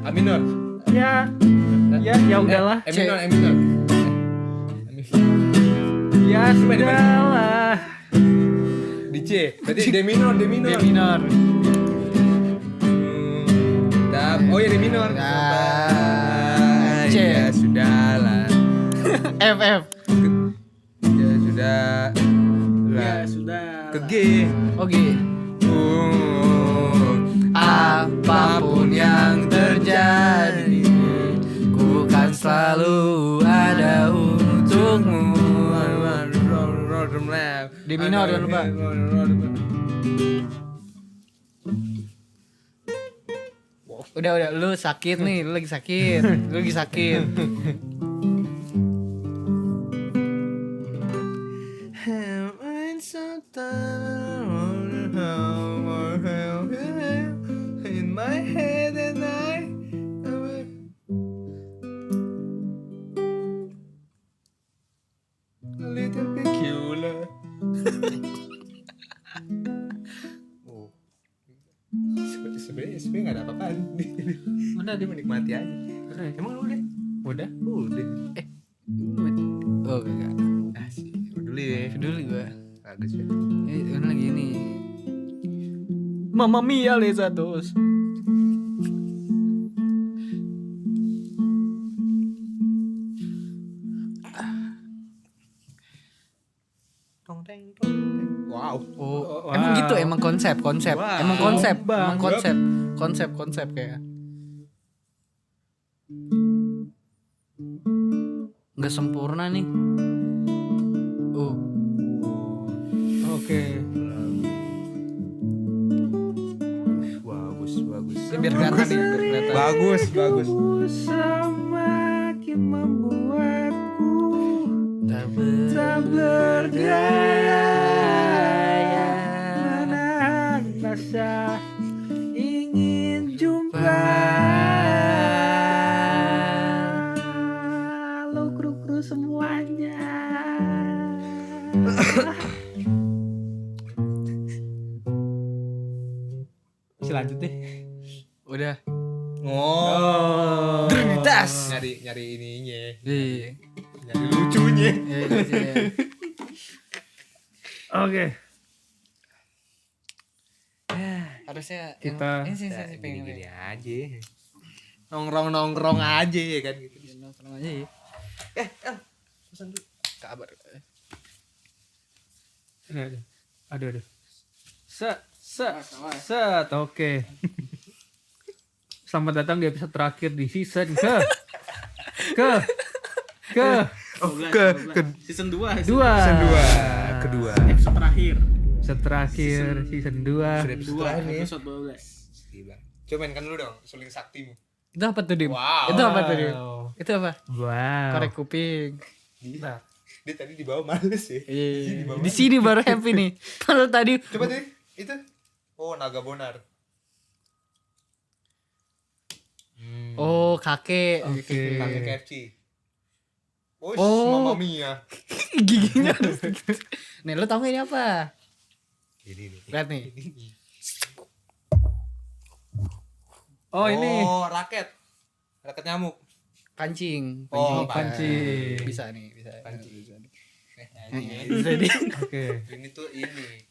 A minor. Ya udahlah. A minor, A minor. Ya sudahlah. Di C. Berarti D minor, D minor. D minor. Oh ya D minor. C. Ya sudahlah. F. Ya sudah. Ya sudah. Ke G. Oke. Apapun yang terjadi, ku kan selalu ada untukmu. D minor jangan lupa. Udah, lu sakit nih, lu lagi sakit. In my head and I a little peculiar. Oh. Sebenarnya nggak ada apa-apaan. Udah Dia menikmati aja. Emang lu udah? Udah. Udah. Oh enggak. Asik. Peduli deh. Peduli gua. Bagus ya. Ini lagi ini. Mamma mia lezados. Wow. Oh, emang gitu, emang konsep. Wow. Emang konsep kayak. Nggak sempurna nih. Oke. Bagus. Biar kelihatan nih, biar kelihatan. Bagus. Semakin membuatku tak berdaya menahan rasa ingin jumpa. Halo kru semuanya. Lanjut deh. Udah. Oh. Trinitas. Nyari ininya. Iya. Nyari lucunya. Oke. Harusnya Kita pengen Gini aja. Nongkrong aja ya kan gitu. nongkrong aja ya. Pesan dulu. Kabar. Aduh. Set. Oke. Selamat datang di episode terakhir di season ke season 2 Kedua. episode terakhir episode terakhir season 2. Sudah episode 12 nih. episode 12. Gila. Coba mainkan dulu dong suling saktimu. Itu apa tuh, Dim? Wow. Itu apa tuh, Dim? Itu apa? Wow. Korek kuping. Gila. Dia tadi di bawah males ya. Iya. Di sini baru happy nih. Kalau tadi Coba deh itu. Oh, naga bonar. oh, kakek. Oke. Kakek KFC. Oh. Mamma mia. Giginya harus gitu. Nih, lu tau gak ini apa? Ini nih. Lihat nih. Oh, ini. Oh, raket nyamuk. Pancing. Oh, pancing. Bisa nih, bisa. Pancing. Bisa nih. Ini Bisa nih. Oke. tuh ini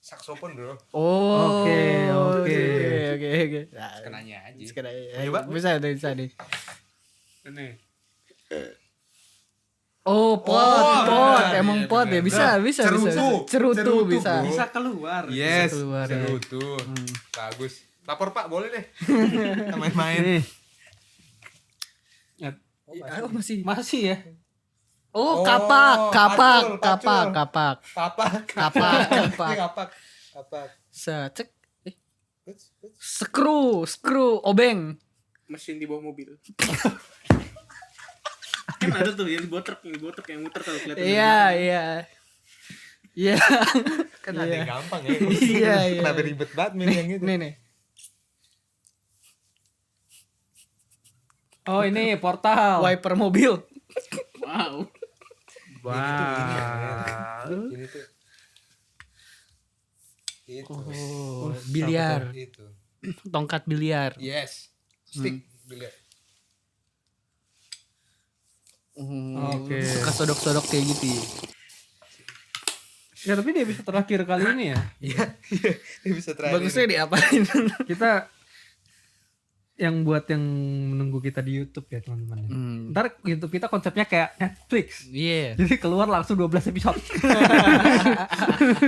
saksofon bro. Oh. Oke. Oke. Nah, Kenanya aja. sekarang Coba. bisa nih. Ini. Oh, pot. Emang pot ya. Bisa. Cerutu bisa. bro. Bisa keluar. Yes. keluar, ya. Cerutu. Bagus. Lapor Pak, boleh deh. Kita Nih. main-main. Oh, Masih ya. Oh, Oh, kapak. pacul. Kapak. Kapak. Secek. Skru, obeng. Mesin di bawah mobil. Kan ada tuh yang di botrek yang muter kalau kelihatan. Iya. Kan ada yang gampang ya. Iya. Kenapa ribet banget main yang itu? Nih. Oh, ini portal. Wiper mobil. Wow. Ini tuh. Itu. Oh, biliar. Itu. Tongkat biliar. Yes. Stick. Oke. Suka sodok-sodok kayak gitu ya. Ya tapi di episode terakhir kali ini ya, Iya. Ini bisa terakhir. Bagusnya diapain? kita yang buat yang menunggu kita di YouTube ya teman-teman. Ntar YouTube kita konsepnya kayak Netflix. Iya. Jadi keluar langsung 12 episode.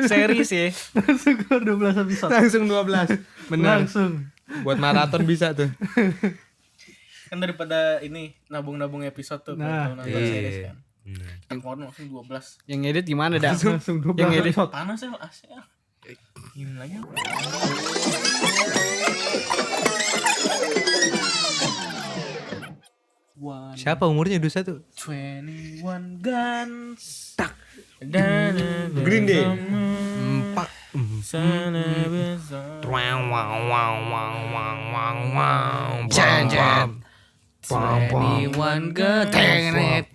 Series ya. Langsung keluar 12 episode. Langsung 12. Benar. Langsung. Buat maraton bisa tuh. Kan daripada ini nabung-nabung episode tuh Nah, kalau nonton series kan. Angkor langsung 12. Yang edit gimana dah? Langsung 12 Yang edit. episode. Panas ya AC ya. Ini lagi. Siapa umurnya 21? 21 Guns. Tak. Green Day. Empat. Jan. 21 Tenet.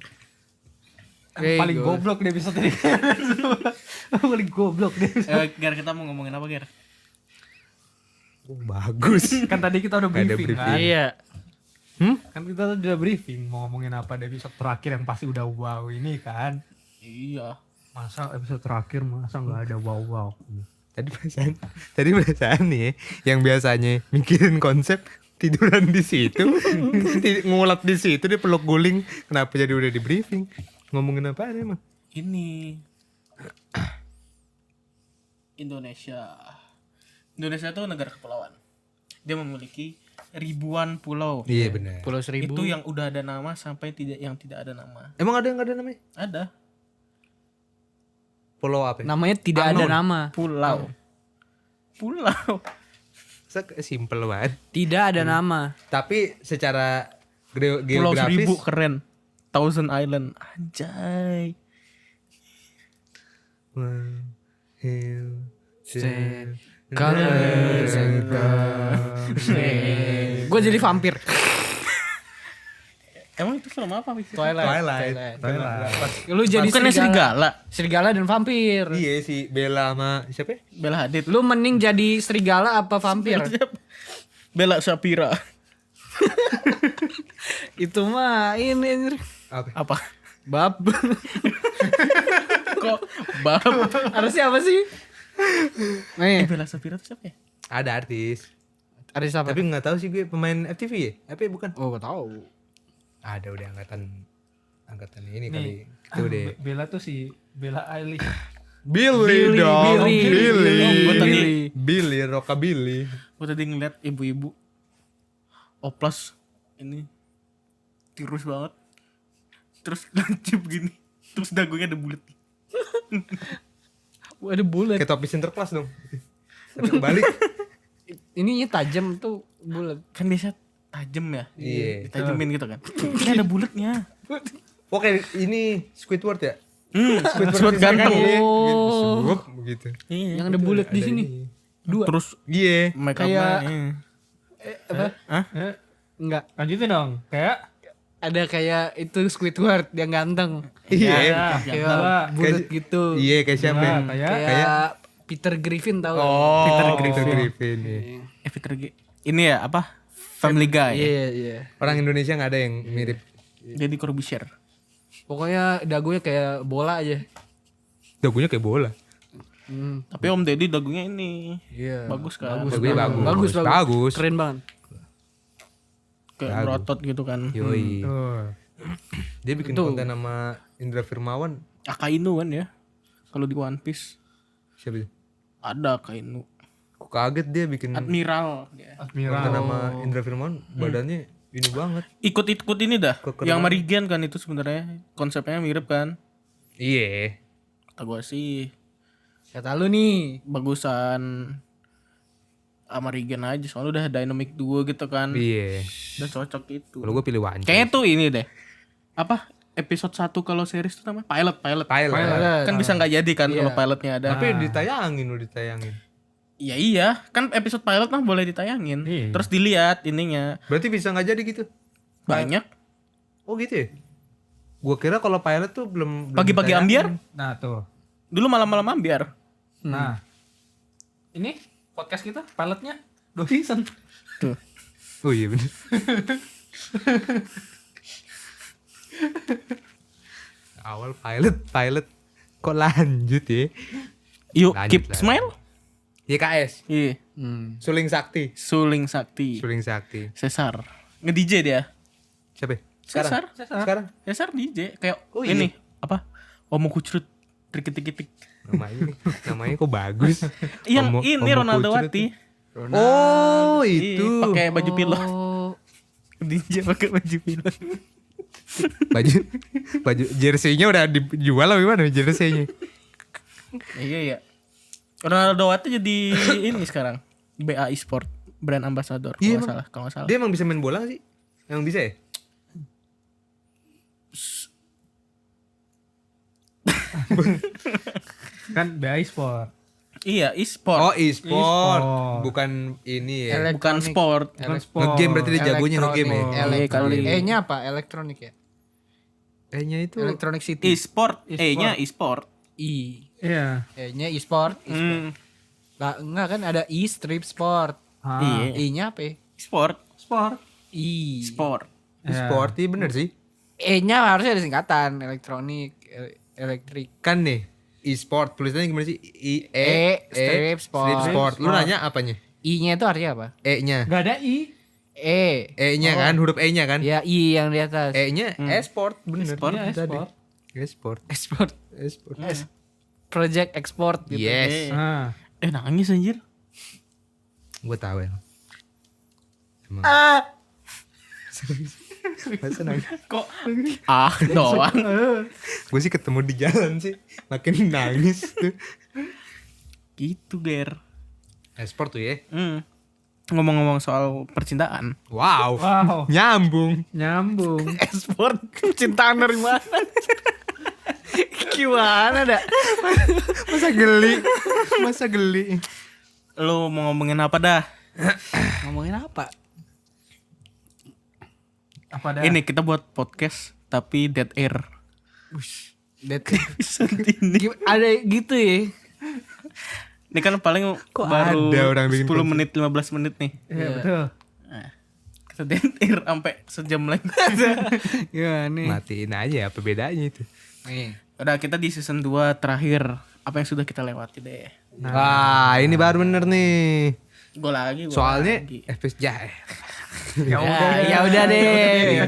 Paling goblok di episode ini. Paling goblok di episode. Ger, kita mau ngomongin apa, Ger? Bagus. Kan tadi kita udah Ada briefing, briefing. kan. Iya. Kan kita tadi udah briefing mau ngomongin apa di episode terakhir yang pasti udah wow ini kan. Iya. Masa episode terakhir masa nggak ada wow. Tadi perasaan nih ya, yang biasanya mikirin konsep tiduran di situ, ngulat di situ dia peluk guling. Kenapa jadi udah di briefing? Ngomongin apa emang? Ini Indonesia tuh negara kepulauan. Dia memiliki ribuan pulau. Iya benar. Pulau Seribu. Itu yang udah ada nama sampai yang tidak ada nama. Emang ada yang nggak ada namanya? Ada Pulau apa? Namanya tidak ada nama. pulau. Pulau. Simple banget. Tidak ada nama. Tapi secara Pulau geografis Seribu keren. Thousand Island. Anjay. One hill, Stand colors and Gue jadi vampir. Emang itu film apa? Wik? Twilight. Lu jadi Bukannya serigala. Serigala dan vampir. Iya si Bella sama siapa? Bella Hadid. Lu mending jadi serigala apa vampir? Bella Shapira. Itu mah ini anjir. Apa? Bab. Kok bab? Harusnya apa sih? Nih, Bella Shapira itu siapa ya? Ada artis. ada siapa? Tapi nggak tahu sih gue pemain FTV ya? Apa ya bukan? Oh, gak tahu. Ada udah angkatan ini Nih, kali. Itu udah. Bella tuh si Bella Eilish. Billy dong. Billy. Billy, rockabilly. Gue tadi ngeliat ibu-ibu oplas ini tirus banget. Terus lancip gini. Terus dagunya ada bulat. Ada bulat. Kayak topi Sinterklas dong. Tapi kebalik. Ininya tajam tuh bulat. Kan biasa tajam ya. Iya. Ditajemin gitu kan. Ini ada bulatnya. Oke, ini Squidward ya? Squidward ganteng. Oh. Sup, begitu. Iya. Yang ada bulat di sini. Dua. Terus Iya. make Kayak- up-nya. Apa? Hah? Enggak. Lanjutin dong. Kayak Ada kayak itu Squidward yang ganteng. Iya. Kayak bulat gitu. Iya, kayak siapa? ya? Kayak Peter Griffin tahu. Oh, Peter Peter Griffin. Griffin. Iya. Peter G. Ini ya apa? Family Guy. Iya, iya. Orang Indonesia nggak ada yang mirip. Jadi Corbusier. Pokoknya dagunya kayak bola aja. Dagunya kayak bola. Tapi Om Deddy dagunya ini Iya. bagus kan. Dagunya bagus. Bagus. Keren banget. Kayak berotot gitu kan. Yoi. tuh. Dia bikin konten sama Indra Firmawan. Akainu kan ya. Kalau di One Piece Siapa itu? ada Akainu. Kok kaget dia bikin Admiral dia. Admiral. konten sama Indra Firmawan. Badannya ini banget. Ikut ini dah. Keker Yang banget. Meridian kan itu sebenarnya konsepnya mirip kan. Iya. Kata gue sih Kata lu nih. bagusan sama Regen aja soalnya udah dynamic duo gitu kan. Iya. Udah cocok itu. Kalau gue pilih Wanci. Kayaknya tuh ini deh. Apa? Episode 1 kalau series tuh namanya pilot. Pilot. Kan bisa nggak jadi kan kalau pilotnya ada. Tapi ditayangin udah ditayangin. Iya, kan episode pilot mah boleh ditayangin. Iya. Terus dilihat ininya. Berarti bisa nggak jadi gitu? Banyak. Oh gitu ya? Gue kira kalau pilot tuh belum Pagi-pagi ambiar. Nah tuh. Dulu malam-malam ambiar. Nah. Ini podcast kita pilotnya 2 season. Tuh. Oh iya bener. Awal pilot kok lanjut ya? Yuk, Lanjut keep lah. smile. YKS Iya. Suling Sakti. Suling Sakti. Suling Sakti. Cesar. Nge-DJ dia. Siapa? Cesar. Sekarang Cesar DJ kayak Oh, iya. ini apa? Omo kucrut trikitik-kitik. namanya kok bagus. Yang Omo- ini Omo Ronaldo Kucrut. Wati. Oh Iya, itu pakai baju pilot. Oh, DJ pakai baju pilot. baju jersey-nya udah dijual apa gimana jersey-nya? Iya iya. Ronaldo Wati jadi ini sekarang BA Sport brand ambassador Iya, kalau nggak salah. Dia emang bisa main bola sih? Emang bisa ya? Kan BI Sport. Iya, e-sport. Oh e-sport, E-sport. bukan ini ya. Bukan sport. Bukan sport. Ngegame berarti dia jagonya ngegame ya. Elektronik. Iya. E-nya apa? Elektronik ya. E-nya itu Electronic City. E-sport, E-nya e-sport. I. Iya. E-nya e-sport. Lah enggak kan ada e-strip sport. Ah, Iya. I-nya apa? Ya? Sport, Sport. I. sport. e-sport, iya bener sih. E-nya harusnya ada singkatan, elektronik, elektrik. Kan nih e-sport tulisannya gimana sih? Strip sport. Strip sport. Lu nanya apanya? I-nya itu artinya apa? E-nya. Gak ada I. E. E-nya kan, huruf E-nya kan? Ya I yang di atas. E-nya e-sport bener. E-sport. Iya, Tadi. e-sport. E-sport. Export. E-sport. Project export gitu. Yes. Ah. Nangis anjir. Gue tahu ya. Emang. Masa nangis? Kok doang. Gue sih ketemu di jalan sih, makin nangis tuh. Gitu, Ger. E-sport tuh ya. Ngomong-ngomong soal percintaan. Wow. Wow. Nyambung. Nyambung. Export cintaan dari mana? Gimana dah? Masa geli. Masa geli. Lu mau ngomongin apa dah? Ngomongin apa? Apa dah? Ini kita buat podcast tapi dead air. Dead. Episode ini. Ada gitu ya? Ini kan paling Kok baru ada orang bikin 10 menit 15 menit nih. Iya betul. Nah, kita dead air sampai sejam lagi. Ya nih. Matiin aja apa bedanya itu. Nih. Udah kita di season 2 terakhir. Apa yang sudah kita lewati deh. Wah, ini baru bener nih. Gue lagi. Soalnya FPS Jahe. Ya udah deh.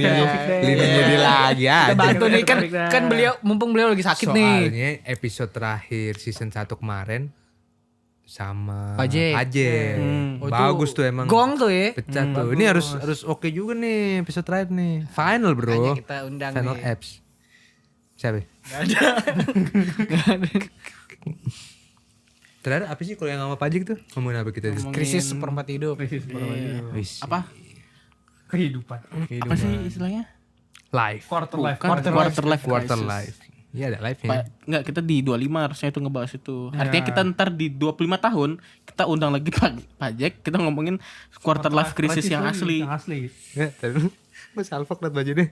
Lininya dia lagi Kita aja. bantu nih kan Topik dah. kan mumpung beliau lagi sakit nih. Soalnya episode terakhir season 1 kemarin sama Pajek. Oh, Bagus itu tuh emang. Gong tuh ya. Pecah tuh. Ini harus oke juga nih episode terakhir nih. Final bro. Makanya kita undang Final nih. apps. Siapa? Terakhir apa sih kalau yang sama Pajik tuh? Ngomongin apa kita tuh? Krisis seperempat hidup. Krisis perempuan. Wis. Apa? Kehidupan. Apa sih istilahnya? Live. Quarter life. Quarter life Quarter crisis. life. Iya ada live ya. Enggak, kita di 25 harusnya itu ngebahas itu. Artinya kita ntar di 25 tahun kita undang lagi Pajek, kita ngomongin quarter life crisis yang asli. Yang asli. Ya, tadi gue salfok liat baju deh.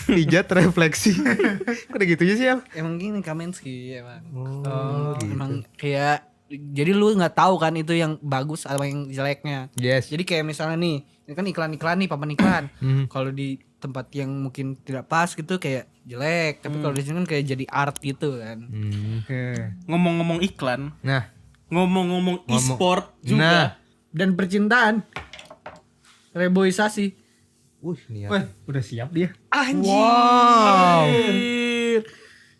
Pijat refleksi. Kok udah gitu aja sih, Al? Emang gini Kamenski emang. Oh, gitu. Emang kayak jadi lu nggak tahu kan itu yang bagus atau yang jeleknya. Yes. Jadi kayak misalnya nih, ini kan iklan-iklan nih, papan iklan. Kalau di tempat yang mungkin tidak pas gitu kayak jelek, tapi kalau di sini kan kayak jadi art gitu kan. Oke. Ngomong-ngomong iklan, Nah, ngomong-ngomong e-sport Nah. juga. Dan percintaan, reboisasi. nih ya. Wah, udah siap dia. Wow.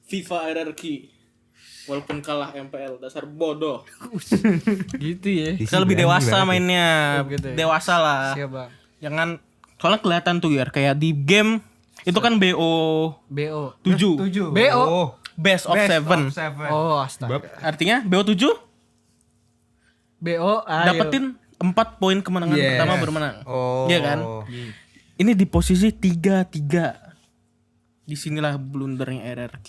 FIFA RRQ. Walaupun kalah MPL, dasar bodoh. Gitu ya. Kita lebih dewasa mainnya. Oh, gitu ya. Dewasa lah. Siap bang. Jangan, soalnya kelihatan tuh ya kayak di game itu kan BO BO. 7. 7. BO. Oh, Best of 7. Oh astaga. Artinya BO 7 BO. Ayo. dapetin 4 poin kemenangan Yes. pertama bermenang. Oh. Iya kan? Ini di posisi 3-3. Disinilah blundernya RRQ.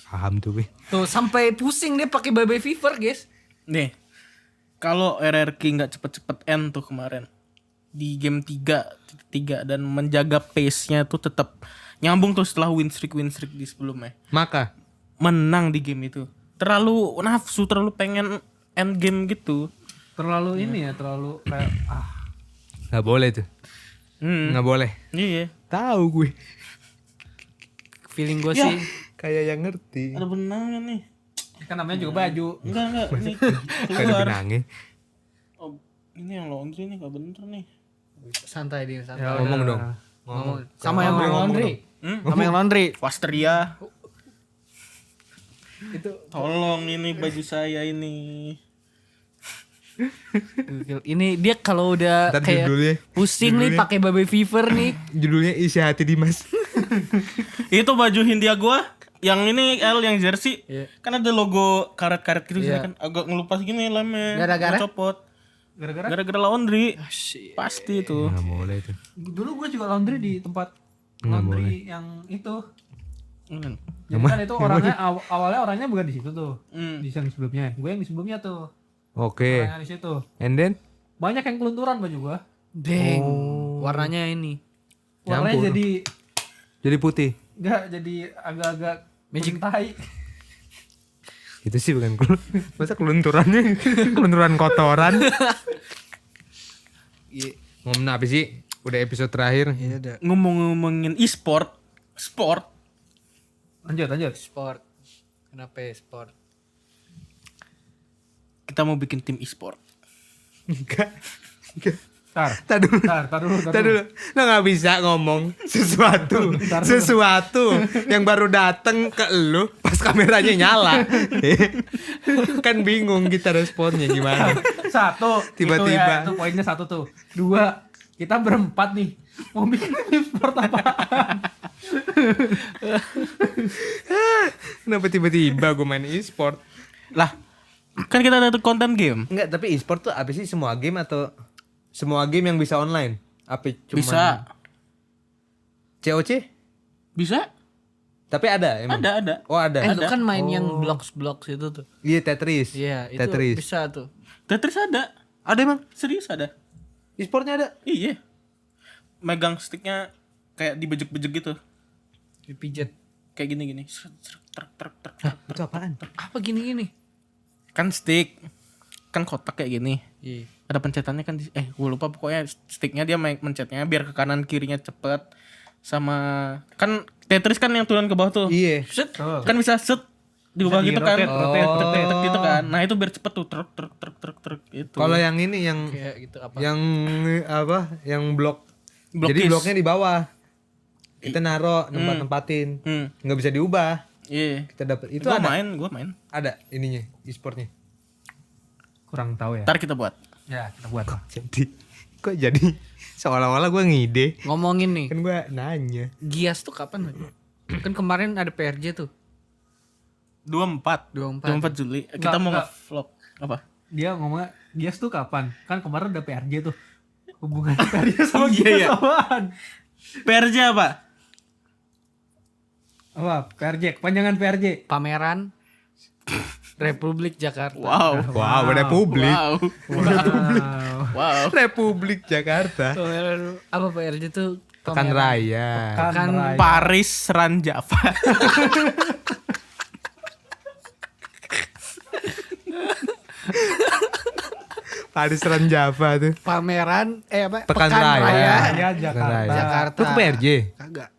Paham tuh, gue. Tuh sampai pusing dia pakai baby fever guys. Nih, kalau RRQ nggak cepet-cepet end tuh kemarin di game 3 dan menjaga pace-nya tuh tetap nyambung tuh setelah win streak di sebelumnya. Maka Menang di game itu. Terlalu nafsu, terlalu pengen end game gitu. Terlalu ini ya, terlalu kayak Nggak boleh tuh. Nggak boleh. Iya. Tahu gue. Feeling gue Ya. sih Kayak yang ngerti. Ada benangnya nih. Kan namanya juga baju. Enggak ini Kayak ada keluar. benangnya. Oh, ini yang laundry nih gak bener nih. santai dia santai. Ya Ngomong udah. dong. Ngomong. Sama yang Ngomong laundry. Hmm? Sama yang laundry. Wastria. Itu Tolong ini baju saya ini. Ini dia kalau udah Ntar kayak judulnya. pusing nih pakai baby fever nih. Judulnya Isi Hati Dimas. Itu baju Hindia gua. Yang ini L yang jersey. Iya. Kan ada logo karet-karet gitu sih Iya. kan agak ngelupas gini lemnya. Gara-gara? Copot. gara-gara Gara-gara laundry. Pasti itu. Nggak boleh tuh. dulu gue juga laundry di tempat laundry yang itu. Hmm. Jadi kan itu orangnya awalnya orangnya bukan di situ tuh. Hmm. Di yang sebelumnya. Gue yang di sebelumnya tuh. Oke. Orangnya di situ. And then? Banyak yang kelunturan baju gua. Deng. Warnanya ini. Warnanya Nyampur. Jadi putih. enggak jadi agak-agak Magic. tai. Itu sih bukan masa kelunturannya kelunturan kotoran. Iya. Ngomongin apa sih? Udah episode terakhir. Iya udah. Ngomongin e-sport, sport. Lanjut. Sport. Kenapa ya sport? Kita mau bikin tim e-sport. Enggak. Tar dulu. tar dulu. Lo gak bisa ngomong sesuatu yang baru dateng ke lu pas kameranya nyala. Kan bingung kita responnya gimana. Satu. Tiba-tiba. Itu poinnya satu tuh. Dua. Kita berempat nih. Mau bikin sport apaan? Kenapa tiba-tiba gue main e-sport? Lah, kan kita ada konten game. Enggak, tapi e-sport tuh apa sih, semua game atau semua game yang bisa online? Apa cuma Bisa. COC? Bisa? Tapi ada emang. Ada. Oh, ada. Itu kan main yang blocks itu tuh. Iya, Tetris. Iya, itu Tetris. bisa tuh. Tetris ada. Ada emang? Serius ada. E-sportnya ada. Iya. Megang sticknya kayak dibejek-bejek gitu. Dipijet. Kayak gini-gini. Seret, seret, trek, trek, trek, Hah, trek. itu apaan? Apa gini-gini? Kan stick. Kan kotak kayak gini. Iya. Ada pencetannya kan gue lupa pokoknya sticknya dia mencetnya biar ke kanan kirinya cepet. Sama kan Tetris kan yang turun ke bawah tuh. Iya. Set. Oh. Kan bisa set di bawah gitu kan. rotate. Gitu kan. Nah, itu biar cepet tuh truk truk truk truk truk itu. Kalau yang ini yang Kayak gitu apa? yang apa? Yang blok. Blok Jadi case. bloknya di bawah. Kita naro tempat-tempatin. Nggak bisa diubah. Iya. Kita dapat itu Gua ada. main. Ada ininya e-sportnya. Kurang tahu ya. Ntar kita buat. Ya, kita buat. Kok jadi seolah-olah gue ngide. Ngomongin nih, Kan gue nanya. Gias tuh kapan? Kan kemarin ada PRJ tuh. 24 24. Juli. Kita mau Enggak. nge-vlog apa? Dia ngomongnya Gias tuh kapan? Kan kemarin udah PRJ tuh. Hubungan PRJ sama Iya, Gias iya. apaan? PRJ apa? Apa? PRJ, kepanjangan PRJ. Pameran Republik Jakarta. Wow. Wow, Republik. Wow. Wow. Wow. Republik Jakarta. Pameran apa PRJ tuh? Pekan Pameran. Raya. Kan Raya. Paris Ran Java. Paris Ran Java tuh. Pameran apa? Pekan Raya. Raya Pekan Jakarta. Raya. Jakarta. Lu ke PRJ? Kagak.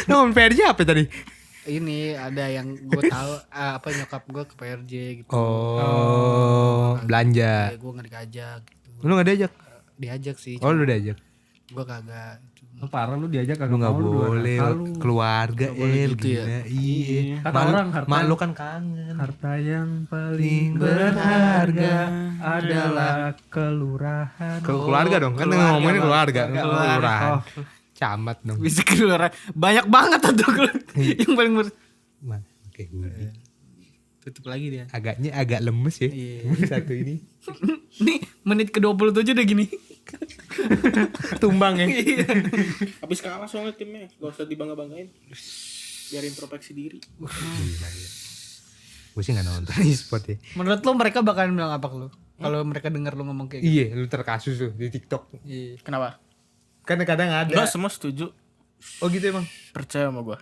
ngomongin PRJ apa tadi? Ini ada yang gue tahu apa nyokap gue ke PRJ gitu. Oh, belanja. Gue nggak diajak gitu. Lu gak diajak? Diajak sih. Oh, lu diajak. Gue kagak. Lu parah lu diajak Lu kagak gak mau, lu dua boleh nakal lu. keluarga boleh gitu gila. ya. Iya. Kata orang harta Mak yang- lu kan kangen. Harta yang paling berharga adalah kelurahan. Keluarga dong, kan ngomongin keluarga. Kelurahan. Oh. Camat dong. Bisa keluar banyak banget tuh yang paling Oke, gue tutup lagi dia. agak lemes ya. Iya. Satu ini Nih menit ke 27 udah gini. tumbang ya. Habis kalah soalnya timnya. Gak usah dibangga-banggain. Biar introspeksi diri. Gue sih gak nonton e-sport ya. Menurut lo mereka bakalan bilang apa ke lo? Kalau mereka dengar lo ngomong kayak gitu. Iya, lu terkasus tuh di TikTok. Iya. Kenapa? Kan kadang ada. Enggak semua setuju. Oh gitu emang. Percaya sama gua.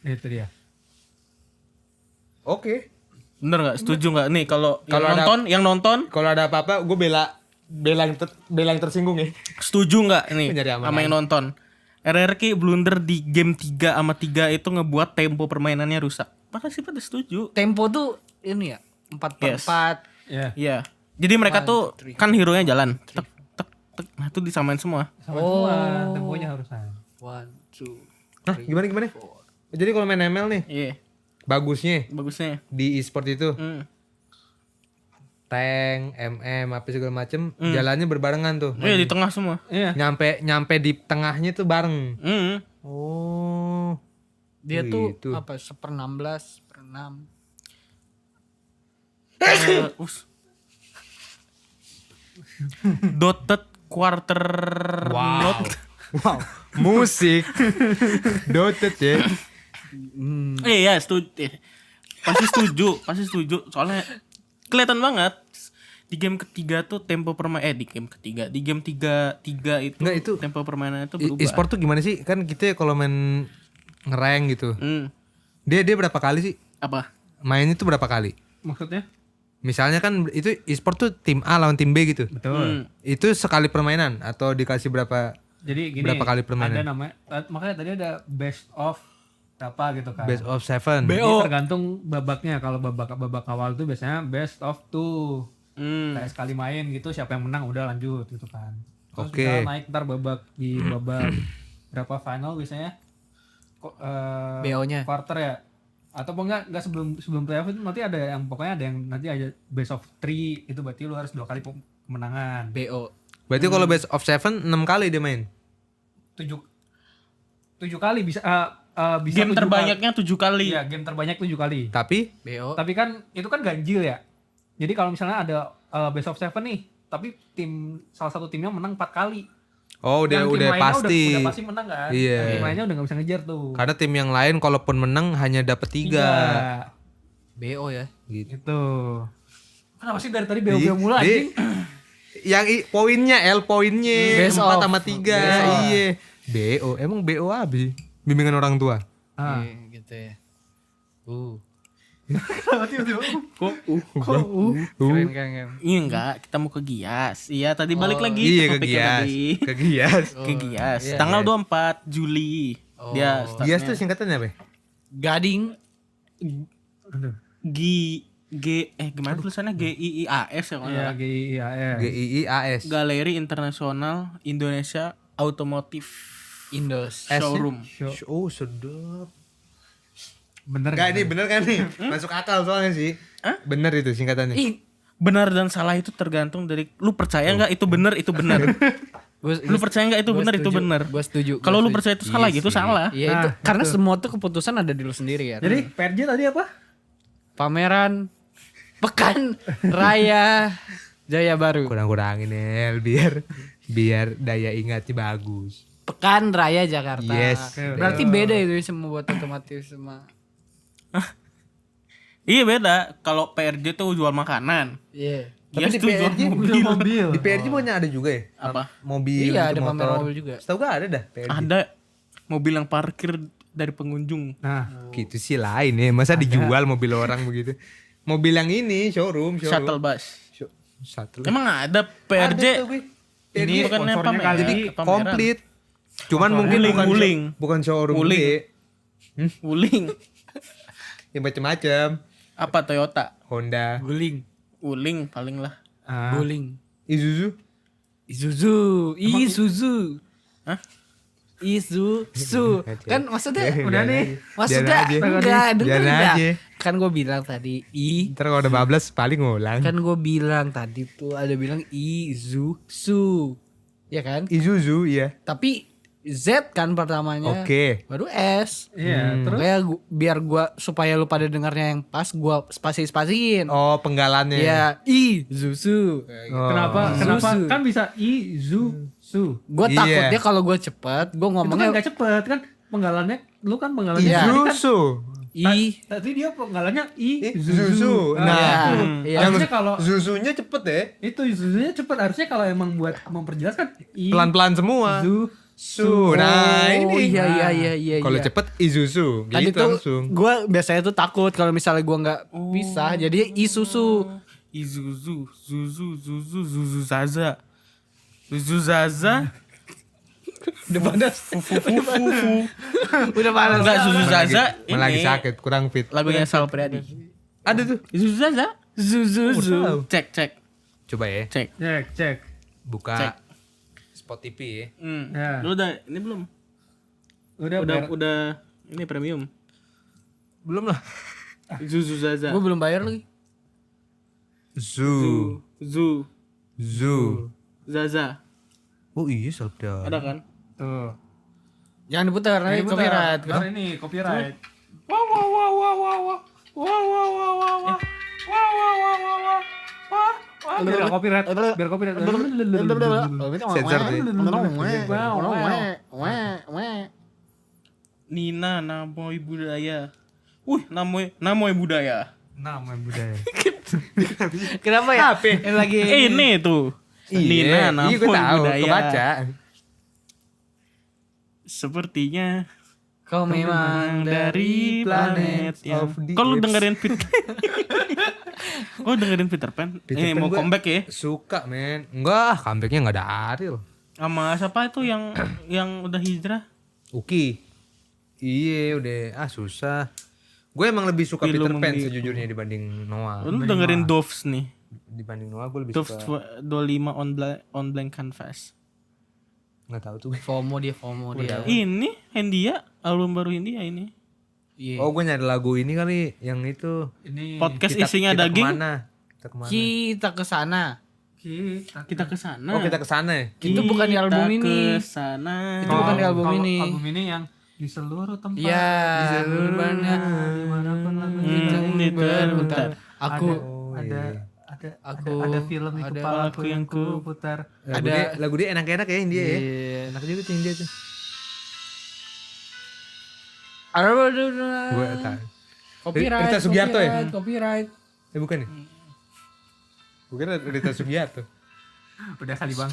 Itu dia. Oke. Bener nggak? Setuju nggak? Nih kalau Kalau ada- yang nonton Kalau ada apa-apa gue bela Belang tersinggung ya. Setuju nggak nih Nyari aman sama yang nonton? RRQ blunder di game 3 sama 3 itu ngebuat tempo permainannya rusak. Maka sih pada setuju. Tempo tuh ini ya 4/4. Ya. Iya. Jadi mereka tuh kan hero-nya jalan. Tek tek tek. Nah, itu disamain semua. Sama semua temponya harus sama. 1, 2. Hah, gimana? Jadi kalau main ML nih, Iya. bagusnya Bagusnya. di e-sport itu tank, MM, apa segala macem jalannya berbarengan tuh. Iya, di tengah semua. Iya. Nyampe di tengahnya tuh bareng. Oh. Dia Gitu. tuh apa 1/16, 1/6. Dotted quarter note. Wow. Musik. Dotted ya. Iya, setuju. Pasti setuju. Soalnya kelihatan banget di game ketiga tuh tempo permainan di game 3 itu, Enggak, itu tempo permainannya tuh berubah. E-sport tuh gimana sih? Kan kita kalau main ngerank gitu. Dia berapa kali sih? Apa? Mainnya tuh berapa kali? Maksudnya? Misalnya kan itu e-sport tuh tim A lawan tim B gitu. Betul. Itu sekali permainan atau dikasih berapa Jadi gini, berapa kali permainan? ada namanya, makanya tadi ada best of berapa gitu kan. Best of 7. Jadi tergantung babaknya. Kalau babak awal tuh biasanya best of 2. Kayak sekali main gitu siapa yang menang udah lanjut gitu kan. Terus Oke. misalnya naik ntar babak di babak berapa final biasanya BO-nya. quarter ya. Atau enggak sebelum playoff itu nanti ada yang pokoknya ada yang nanti ada best of 3 itu berarti lu harus 2 kali kemenangan. BO. Berarti kalau best of 7 6 kali dia main. 7 kali bisa bisa Game 7 terbanyaknya 7 kali. Iya, game terbanyak 7 kali. Tapi BO. Tapi kan itu kan ganjil ya. Jadi kalau misalnya ada best of 7 nih, tapi salah satu timnya menang 4 kali. oh Yang tim udah lainnya pasti. Udah pasti menang kan. Iya. Yang tim lainnya udah gak bisa ngejar tuh. Karena tim yang lain kalaupun menang hanya dapat 3. BO ya. Gitu. Itu. Kenapa sih dari tadi beo-beo mula anjing? Yang poinnya poinnya Best 4 of. sama 3. Iya. BO. Emang BO abi? Bimbingan orang tua. Iya, gitu ya. Keren. Iya enggak, kita mau ke Gias. Iya, tadi balik lagi Iya ke topiknya Gias. tadi. Ke Gias. Ke Gias. Tanggal 24 Juli. Dia startnya Gias tuh singkatannya apa? Gading. gimana tulisannya GIIAS ya kalau Iya, nggak salah. GIIAS. GIIAS. Galeri Internasional Indonesia Automotive Indos. Showroom. Oh sedap. Bener Enggak ini bener kan nih? Masuk akal soalnya sih. Bener itu singkatannya. Ih, Benar dan salah itu tergantung dari lu percaya nggak itu benar itu benar. Lu percaya nggak itu benar itu benar. Gue setuju. Kalau lu percaya itu salah gitu salah. Iya itu. Karena semua tuh keputusan ada di lu sendiri ya. Jadi PRJ tadi apa? Pameran Pekan Raya Jaya Baru. Kurang-kurangin El biar daya ingatnya bagus. Pekan Raya Jakarta. Yes. Berarti beda itu semua buat otomotif sama. Iya beda. Kalau PRJ tuh jual makanan. Iya. Tapi Gias di tuh jual PRJ mobil. Di PRJ punya ada juga ya? Apa? Mobil Iya, gitu, ada pameran motor. mobil juga. Setahu gak ada dah PRJ. Ada mobil yang parkir dari pengunjung. Nah, Gitu sih lain ya. Masa dijual mobil orang begitu? Mobil yang ini showroom. Shuttle bus. Shuttle. Emang ada PRJ? Ada tuh, Gue. Ini PRJ bukannya sponsornya pamer. kali. jadi pameran. komplit. Cuman mungkin Wuling. bukan showroom Wuling. gede. Wuling. Yang macam-macam. Apa Toyota? Honda, Guling. Wuling paling lah. Guling. Isuzu. Isuzu. Hah? Isuzu. Kan maksudnya udah nih. maksudnya aja. enggak Biarin dengerin aja. dah. Kan gue bilang tadi Ntar kalau udah bablas paling ngulang. kan gue bilang tadi tuh ada bilang Isuzu. Ya kan? Isuzu iya. Tapi Z kan pertamanya. Oke. Baru S. iya, terus Kayak biar gua supaya lu pada dengarnya yang pas gua spasi-spasiin. Oh penggalannya. Ya, Isuzu. Oh. kenapa Susu. kan bisa Izuzu. Gua Iya. takutnya kalau gua cepet, gua Itu kan ngomongnya gak cepet kan penggalannya lu kan penggalannya Iya. tadi kan Isuzu. tadi dia penggalannya Izuzu. Nah, Nah, itu. iya. Harusnya kalau Zuzunya cepet ya. itu Izuzunya cepet harusnya kalau emang buat memperjelas kan Pelan-pelan semua. Su. Nah Oh, ini. iya. Kalau cepet Isuzu Tadi gitu tuh langsung. gua biasanya tuh takut kalau misalnya gua nggak bisa, jadi Isuzu. Izuzu, Zuzu Zaza. Zuzu Zaza. Udah panas. Fufu. Udah panas. Enggak, Zuzu Zaza ini. Lagi sakit, kurang fit. Lagunya Sal Priadi. Ada tuh. Zuzu Zaza. Zuzu. Cek. Coba ya, Cek. Cek. buka Cek. Spotify ya. Ya. Lu udah ini belum? Udah ini premium. Belum lah. Zuzu Zaza. Gue belum bayar lagi. Zoo. Zaza. Oh iya, Salpda. Ada kan? Tuh. Jangan diputar nanti copyright. Ntar ini copyright. Biar copyright. Biar copyright. Sensor deh. Nina Namoy Budaya. Namoy Budaya. Nama budaya. Kenapa ya? Yang lagi Ini tuh. Nina Namoy gue tahu, Budaya. kebaca. Sepertinya kau memang dari planet yang of the kalau apes. dengerin Peter Pan. Peter Ini Pan mau gua comeback ya? Suka men. Enggak, comebacknya nggak ada Ariel. Sama siapa itu yang udah hijrah? Uki. Iya udah susah. Gue emang lebih suka Film Peter Pan membi- sejujurnya dibanding Noah. Lu dengerin Doves nih. Dibanding Noah gue lebih Doves suka. 25 on blank canvas. Nggak tahu tuh. FOMO dia. Ini Hindia, album baru Hindia ini. Iya. Oh gue nyari lagu ini kali yang itu. Ini Podcast isinya daging. Kemana? Kita kemana? Kita ke sana. Kita ke sana. Oh kita kesana ya? Itu bukan di album ini. Ke sana. Itu bukan di album kalau ini. Album ini yang di seluruh tempat. Iya, seluruhnya Dimanapun lagu Ini berputar. Aku Oh, ada Aku- ada film di ada kepalaku aku yang yang ku- ku putar. Lagu dia enak-enak ya India ya. Iya. Enak juga tuh India tuh. Ada Gue tahu. copyright. Rita Sugiarto ya? Copyright. Bukan ya? Bukan Rita Sugiarto. Udah kali bang.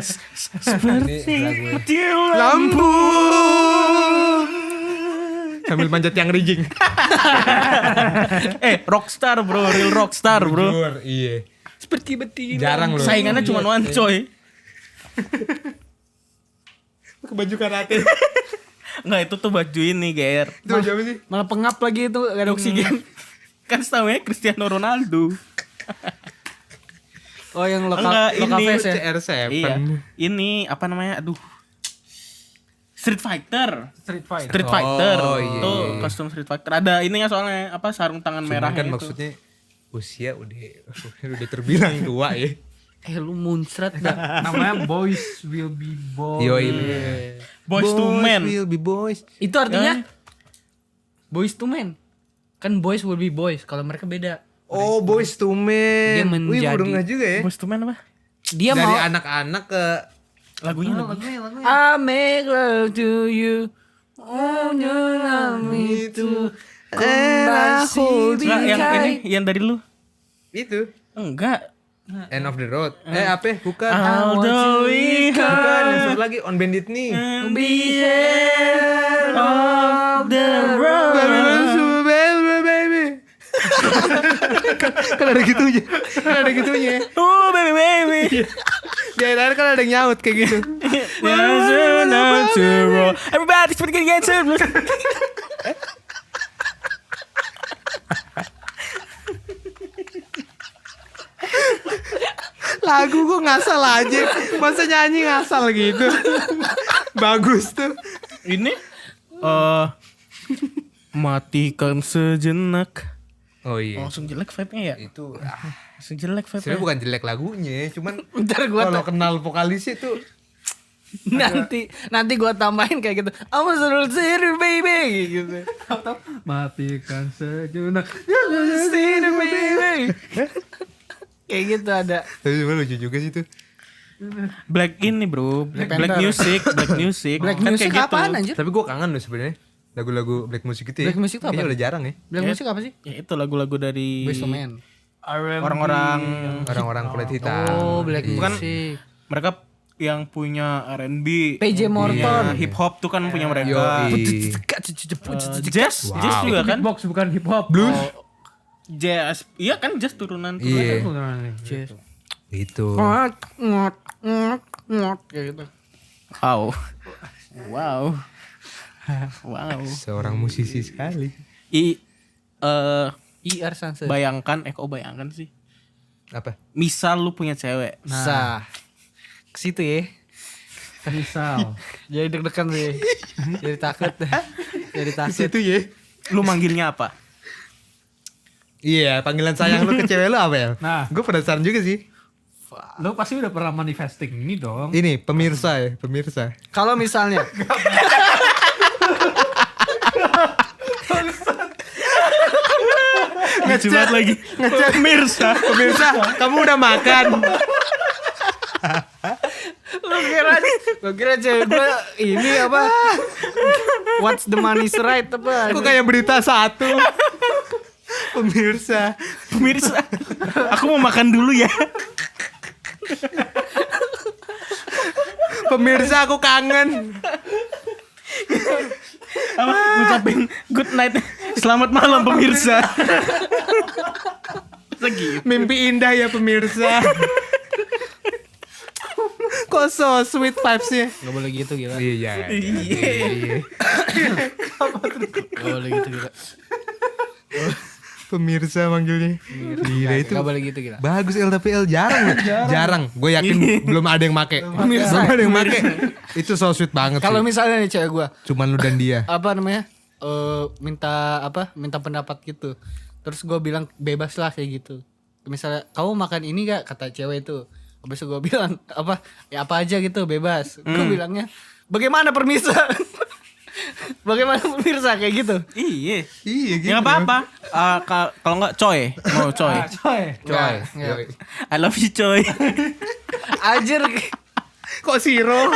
Ini lagu Lampu. sambil manjat yang rigging. Rockstar bro, real rockstar bro. Jujur, iya. Seperti betina. Jarang loh. Saingannya cuma one coy. Ke baju karate. Enggak, itu tuh baju ini, Ger. Itu baju apa sih? Malah pengap lagi itu gak ada oksigen. Kan setaunya Cristiano Ronaldo. Oh yang Enggak, lokal ini face ya. CR7. Iya. Ini apa namanya? Aduh. Street Fighter. Street Fighter. Street Fighter. Oh, iya. Tuh kostum Street Fighter. Ada ininya soalnya apa sarung tangan merah Cuman kan itu. maksudnya usia udah terbilang tua ya. Lu muncrat dah. Namanya Boys Will Be Boys. Yo ini. Boys to Men. will be boys. Itu artinya boys to men. Kan boys will be boys. Kalau mereka beda. Oh, boys to Dia men. Wih, menjadi- baru nggak juga ya. Boys to Men apa? Dia Dari mau anak-anak ke Lagunya. I make love to you. Oh, you love me too. Enggak, yang dari lu. itu Enggak. End of the Road. Apa? Bukan. Although we Bukan. Yang satu lagi On Bandit nih. Be here of the road. Baby. Kan ada gitunya. Kan ada gitunya. Oh baby baby. Di akhir kan ada yang nyaut kayak gitu. Everybody speaking again. Lagu gue ngasal aja. Masa nyanyi ngasal gitu. Bagus tuh. Ini matikan sejenak. Oh iya. Langsung jelek vibe-nya ya? Itu Langsung jelek sebenarnya vibe-nya. bukan jelek lagunya, cuman Ntar gua kalau kenal vokalisnya tuh nanti gua tambahin kayak gitu. I'm a sinner baby gitu. Matikan sejenak. Sinner baby. Kayak gitu ada. tapi cuma lucu juga sih tuh. Black ini bro, Black Panther. music, Black music. Black Kan music kayak gitu. apaan anjir? Tapi gue kangen loh sebenarnya lagu-lagu black music itu ya. Black music tuh apa? Kayaknya udah jarang ya. Black music apa sih? Ya itu lagu-lagu dari Boys to men. orang-orang Orang-orang kulit hitam. Oh, black Bukan- music. mereka yang punya R&B, PJ Morton. hip hop tuh kan punya mereka. Yoi. Jazz juga kan? Beatbox bukan hip hop. Blues. Jazz, iya kan jazz turunan. Iya. Jazz. Itu. Kayak gitu. Wow. Wow. Wow. Seorang musisi sekali. IR Sunset. Bayangkan, kok bayangkan sih. Apa? Misal lu punya cewek. Nah. Ke situ ya. Misal. Jadi deg-degan sih. Jadi takut. Jadi takut. Situ ya. Lu manggilnya apa? Iya, panggilan sayang lu ke cewek lu apa ya? Nah. Gue penasaran juga sih. Lu pasti udah pernah manifesting ini dong. Ini pemirsa ya, pemirsa. Kalau misalnya Ngecepat lagi. Ngecek pemirsa, kamu udah makan. Lu kira cewek gue ini apa? What's the money's right apa? Kok kayak berita satu. Pemirsa. Pemirsa, aku mau makan dulu ya. Pemirsa, aku kangen. Apa? Ngucapin good night. Selamat malam pemirsa. Segitu. Mimpi indah ya pemirsa. Kok so sweet vibes-nya? Gak boleh gitu gila. Iya. Gak boleh gitu gila. Pemirsa manggilnya. Gila itu. Gak boleh gitu gila. Bagus tapi jarang. Jarang. Gue yakin belum ada yang make. Pemirsa. Belum ada yang make. Itu so sweet banget Kalau sih. misalnya nih cewek gue Cuman lu dan dia. apa namanya? Minta pendapat gitu. Terus gue bilang bebas lah kayak gitu. Misalnya kamu makan ini gak, kata cewek itu. Habis itu gue bilang apa? Ya apa aja gitu bebas. Gue bilangnya bagaimana permisa? Bagaimana pemirsa kayak gitu? Iya. Iya gitu. Ya nggak apa-apa. Kalau nggak coy, mau coy. Coy. Coy. Nggak. I love you coy. Anjir. Kok Siro?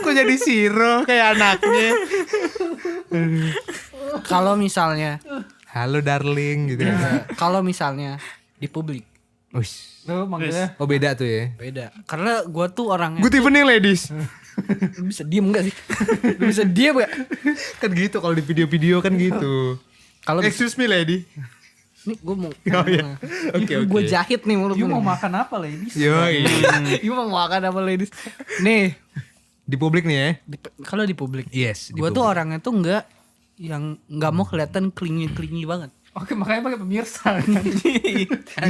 Kok jadi Siro kayak anaknya? Kalau misalnya Halo darling gitu. kalau misalnya di publik Ush. Lu manggilnya Oh beda tuh ya. beda. Karena gue tuh orangnya Good evening ladies. lu bisa diem gak sih? Lu bisa diem gak? Kan gitu kalau di video-video kan gitu. Kalau Excuse me lady. nih gue mau Oh iya. Oke oke. gue jahit nih mulut you lu mau nih. makan apa ladies? Yoi. You mau makan apa ladies? Nih, Di publik nih ya. kalau di publik, Yes. gue tuh orangnya tuh nggak mau kelihatan klingi banget. Oke, makanya pakai pemirsa.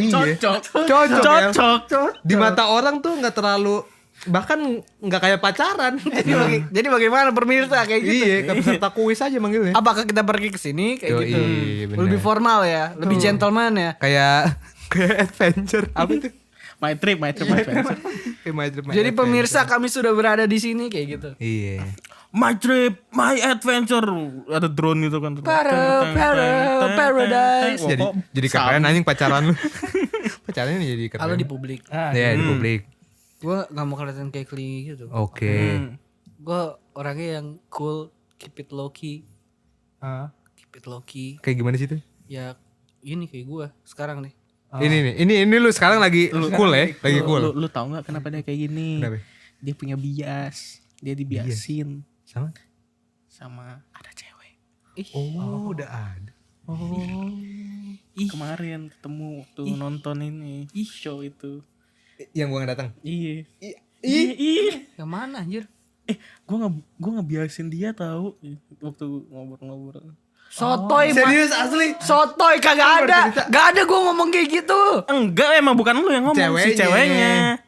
Cocok. Cocok. Di mata orang tuh nggak terlalu, bahkan nggak kayak pacaran. Jadi bagaimana pemirsa kayak gitu? Iya, kayak peserta kuis aja manggilnya. Apakah kita pergi ke sini kayak Yoi, gitu? bener. Lebih formal ya, lebih gentleman ya. Kayak adventure apa itu? My trip. Kayak my trip, my Jadi adventure. pemirsa kami sudah berada di sini kayak gitu. Iya. My trip, my adventure. Ada drone itu kan. Paradise. Jadi keren anjing pacaran lu. Pacarannya jadi keren. Kalau di publik, Ya di publik. gue nggak mau kelihatan kayak klingi gitu. Oke. Gue orangnya yang cool, keep it low key, Ah. keep it low key. Kayak gimana sih tuh? Ya ini kayak gue sekarang nih. Ini lu sekarang lagi cool ya, lagi cool. Lu tahu nggak kenapa dia kayak gini? Kenapa? Dia punya bias. Dia dibiasin Sama? ada cewek. Oh, udah ada. Kemarin ketemu waktu nonton ini show itu. Yang gua nggak datang. Iya. Ih. Yang mana anjir? Gua ngebiasin dia tahu waktu ngobrol-ngobrol. Sotoy, Serius asli? sotoy kagak ada. Gak ada gue ngomong kayak gitu. Enggak, emang bukan lu yang ngomong, si ceweknya.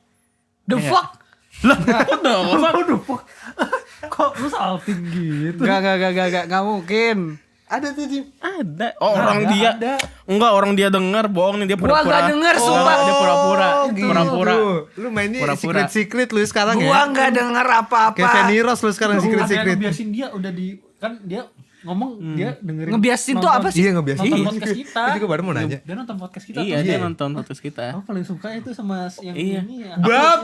The fuck? Lah, udah Waduh, kok lu salting gitu? Gak mungkin. Ada tuh Jim. ada. Orang dia. Enggak, orang dia dengar bohong nih, dia Gua pura-pura. gak denger, sumpah. Dia pura-pura. gitu. Pura-pura. Lu mainnya Pura-pura. secret lu sekarang ya. Gua gak denger Kayak apa-apa. Fanny Rose lu sekarang Bukan secret. ngebiasin dia udah di kan dia ngomong dia dengerin. Ngebiasin tuh nonton- apa sih? Iya ngebiasin. Nonton podcast kita. Itu juga baru mau nanya. Dia nonton podcast kita. Iya, tuh. dia nonton podcast kita. Aku paling suka itu sama yang Iya. ini ya. Bab.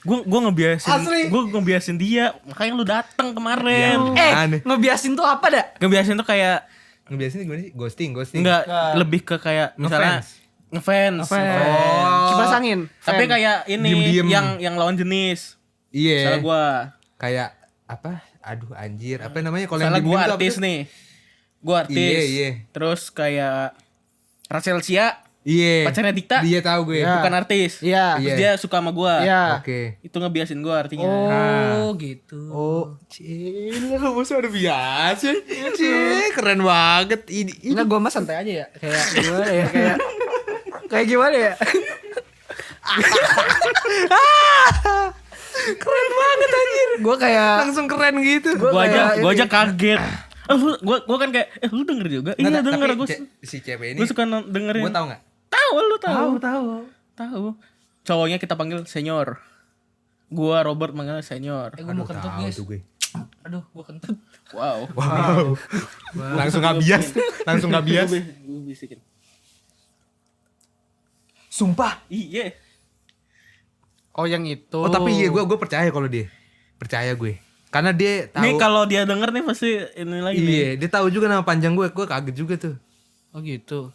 Gua ngebiasin. Asli. Gua ngebiasin dia. Makanya lu datang kemarin. Aneh. Ngebiasin tuh apa dah? Ngebiasin tuh kayak Ngebiasin gimana sih? Ghosting. enggak lebih ke kayak misalnya Ngefans. Kipas angin. Tapi Fan. kayak ini Diem-diem. yang lawan jenis. Iya. Salah gua. Kayak apa? Aduh anjir, apa namanya kalau Salah yang gua diem-diem tuh apa artis tuh? nih. Gua artis. Iya. Terus kayak Rachel Chia, Iya. pacarnya Dikta. Dia tahu gue. Ya. Bukan artis. Iya. Terus Iya. dia suka sama gua. Iya. Oke. Itu ngebiasin gua artinya. Oh, gitu. Oh, cile lu bos udah biasa. Cile keren banget ini. Enggak, gue mah santai aja ya. Kayak gimana ya? Kayak gimana ya? Keren banget anjir. Gue kayak Langsung keren gitu. Gua kayak aja kaget. Gua kan kayak lu denger juga. Iya Nggak, denger tapi gua. si cewek ini Gua suka dengerin. gue tahu nggak? Tahu lu tahu. Tahu. Cowoknya kita panggil senior. Gua Robert manggilnya senior. gue mau kentut guys. Tuh gue. Aduh, gue kentut. Wow. Wow. Langsung nggak bias. Langsung nggak bias. Gua bisikin. Sumpah. Iya. Oh, yang itu. Oh tapi iya gue percaya kalau dia. Percaya gue. Karena dia tahu. Nih kalau dia denger nih pasti ini lagi nih. Iya, dia tahu juga nama panjang gue. Gue kaget juga tuh. Oh, gitu.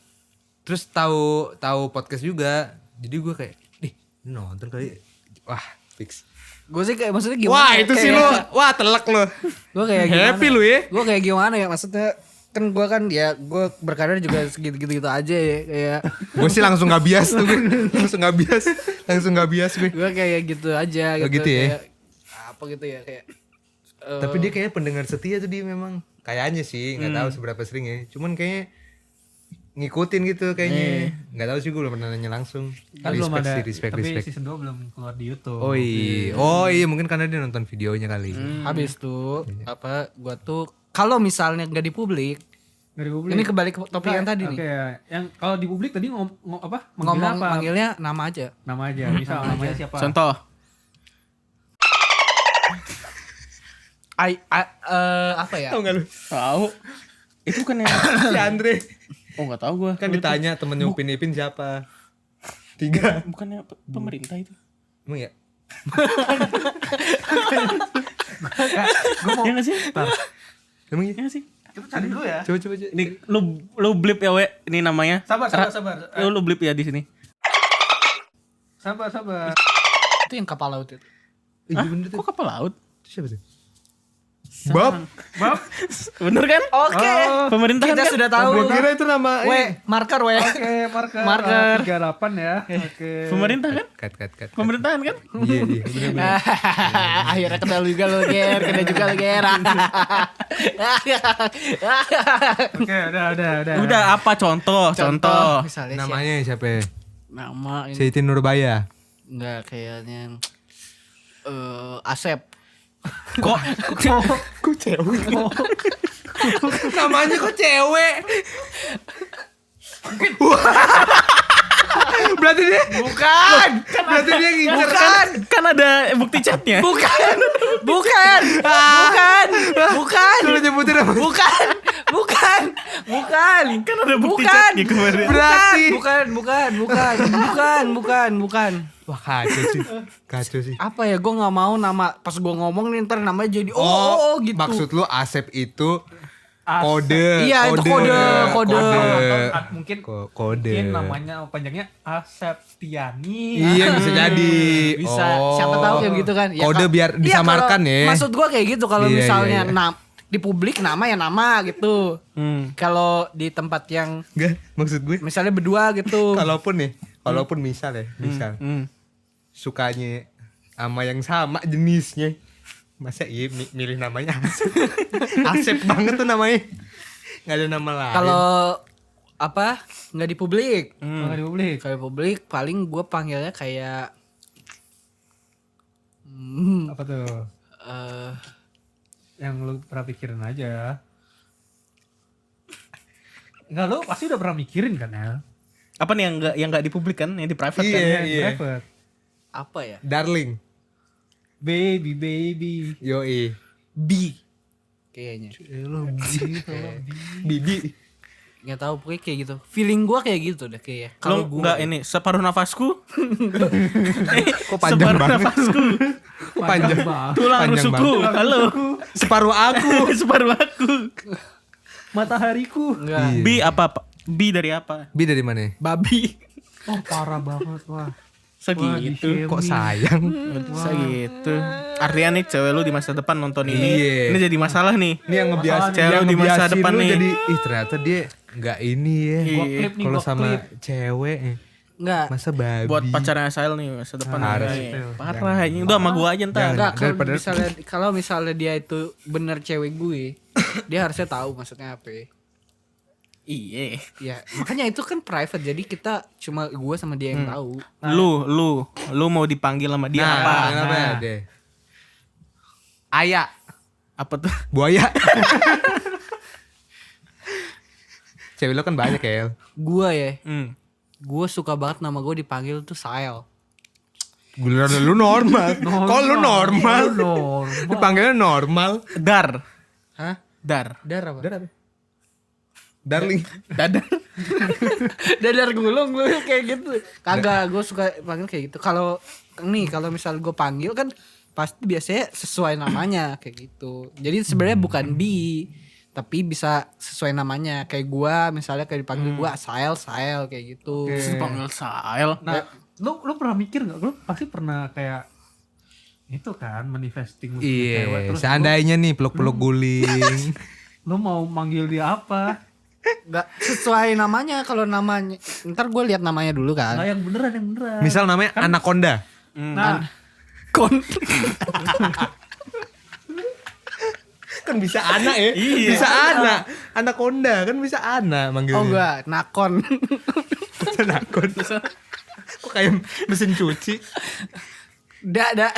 Terus tahu podcast juga. Jadi gue kayak, "Ih, nonton kali." Wah, fix. Gue sih kayak maksudnya gimana? Wah, ya? itu sih Kayak- lu. Wah, telak lu. Gue kayak gimana? Happy lu ya. Gue kayak gimana ya? Maksudnya kan gue ya gue berkarir juga segitu-gitu aja ya. Kayak Gue sih langsung nggak bias tuh gue. Langsung nggak bias gue. gue kayak gitu aja Oh, gitu ya? Kayak, apa gitu ya kayak Tapi dia kayaknya pendengar setia tuh dia memang. Kayaknya sih, nggak tahu seberapa sering ya. Cuman kayaknya ngikutin gitu kayaknya. Nggak tahu sih gue belum pernah nanya langsung. Kan belum ada. respect. Tapi season 2 belum keluar di YouTube. Oh iya, mungkin karena dia nonton videonya kali. habis tuh apa gue tuh kalau misalnya nggak di publik, Dari publik. ini kembali ke topik yang tadi Oke, nih. yang kalau di publik tadi apa? Manggil Ngomong apa? manggilnya nama aja. Nama aja. Misal namanya siapa? Contoh. Apa ya? Tahu nggak lu? Tahu. Itu kan yang Si Andre. Oh enggak tahu gua. Kan ditanya temennya Upin Ipin siapa? 3. Bukannya pemerintah itu. Emang ya? Iya enggak sih? Emang ya? Iya nggak sih? Kita cari dulu ya. Coba. Ini lu blip ya, We. Ini namanya. Sabar. Lu blip ya di sini. Sabar. Itu yang kapal laut itu. Iya bener tuh. Kok kapal laut? Itu siapa tuh? Bab. Bener kan? Oke. Pemerintahan Kita kan? sudah tahu. Gue kira itu nama. Marker we. Oke, marker. 38 ya. Oke. Pemerintah kan? Cut. Pemerintahan kan? Iya bener. Akhirnya kenal juga lo Ger, kena juga lo Ger. Oke, udah. Udah apa contoh? Misalnya Namanya siapa? nama ini Siti Nurbaya. enggak kayaknya Asep. Kok Kok cewek? Namanya kok cewek? Berarti dia Bukan. berarti dia ngincer kan ada bukti chatnya? Bukan. Lu nyebutin apa? Bukan. Kan ada bukti Bukan. chatnya kemarin. Berarti Bukan. wah kacau sih. Apa ya? Gue nggak mau nama pas gue ngomong nih ntar namanya jadi gitu. Maksud lu Asep itu Asep. kode. Iya, itu kode. Mungkin Kode. mungkin namanya panjangnya Aseptiani. Iya bisa jadi. Bisa. Oh. Siapa tahu kayak gitu kan? Kode biar Iya, disamarkan kalau- ya. Maksud gue kayak gitu kalau Iya, misalnya iya. di publik nama ya nama gitu. Kalau di tempat yang Enggak, maksud gue misalnya berdua gitu. kalaupun misal sukanya sama yang sama jenisnya. Masa iya milih namanya Asep. Asep banget tuh namanya. Enggak ada nama lain. Kalau apa nggak di publik. Nggak di publik. Kalau di publik paling gue panggilnya kayak Apa tuh? eh, Yang lu pernah pikirin aja. Enggak, lu pasti udah pernah mikirin kan, El? Apa nih yang enggak di publik kan, yang di private Iya, kan? iya. Private. apa ya? Darling. Baby. Yoi. B kayaknya. Bibi. Nggak tahu pokoknya kayak gitu. Feeling gue kayak gitu deh kayaknya. Kalau enggak ini separuh nafasku. Kok panjang separuh banget? nafasku. Kok panjang? Tulang Panjang rusukku. Halo. Separuh aku. separuh aku. Matahariku. Enggak. Iya. B apa? B dari apa? Bi dari mana? Babi. Oh parah banget wah. Segitu. Kok sayang? Segitu. Artinya nih cewek lu di masa depan nonton ini. Iya. Ini jadi masalah nih. Ini yang ngebiasin Cewek yang di masa ngebiasin depan lu nih. jadi ternyata dia nggak ini ya. Gua klip nih, Kalau gua sama klip. cewek Enggak. masa babi. Buat pacarnya Asael nih masa depan. Harus. nih. Parah ini udah sama gua aja ntar. Jangan. Enggak, Daripada- kalau misalnya dia itu bener cewek gue, dia harusnya tahu maksudnya apa. Iya. Ya, makanya itu kan private. Jadi kita cuma gue sama dia yang tahu. Lu mau dipanggil sama dia apa? Kenapa ya deh? Ayah, Apa tuh? buaya. Cewek lo kan banyak ya. El. Gue ya, Hmm. gue suka banget nama gue dipanggil tuh Sael. Giliran lu normal. Kok lu normal? Dipanggilnya normal. Dar. Hah? Dar. Dar apa? Darling. Dadar. Dadar gulung lu kayak gitu. Kagak, gue suka panggil kayak gitu. Kalau misal gue panggil kan pasti biasanya sesuai namanya kayak gitu. Jadi sebenarnya bukan bi, tapi bisa sesuai namanya. Kayak gue misalnya kayak dipanggil gue Sael kayak gitu. Terus panggil Sael. Nah, lu pernah mikir nggak? Lu pasti pernah kayak itu kan manifesting lu punya cewek, Iya, terus seandainya nih peluk-peluk guling. lu mau manggil dia apa? Nggak sesuai namanya. Kalau namanya ntar gue lihat namanya dulu Nggak kan. yang beneran. Misal namanya Anaconda. Nah, Kan bisa anak ya. Iya. Bisa anak. Anaconda kan bisa anak manggilnya. Oh enggak, nakon. Anaconda. Kok kayak mesin cuci. Dak.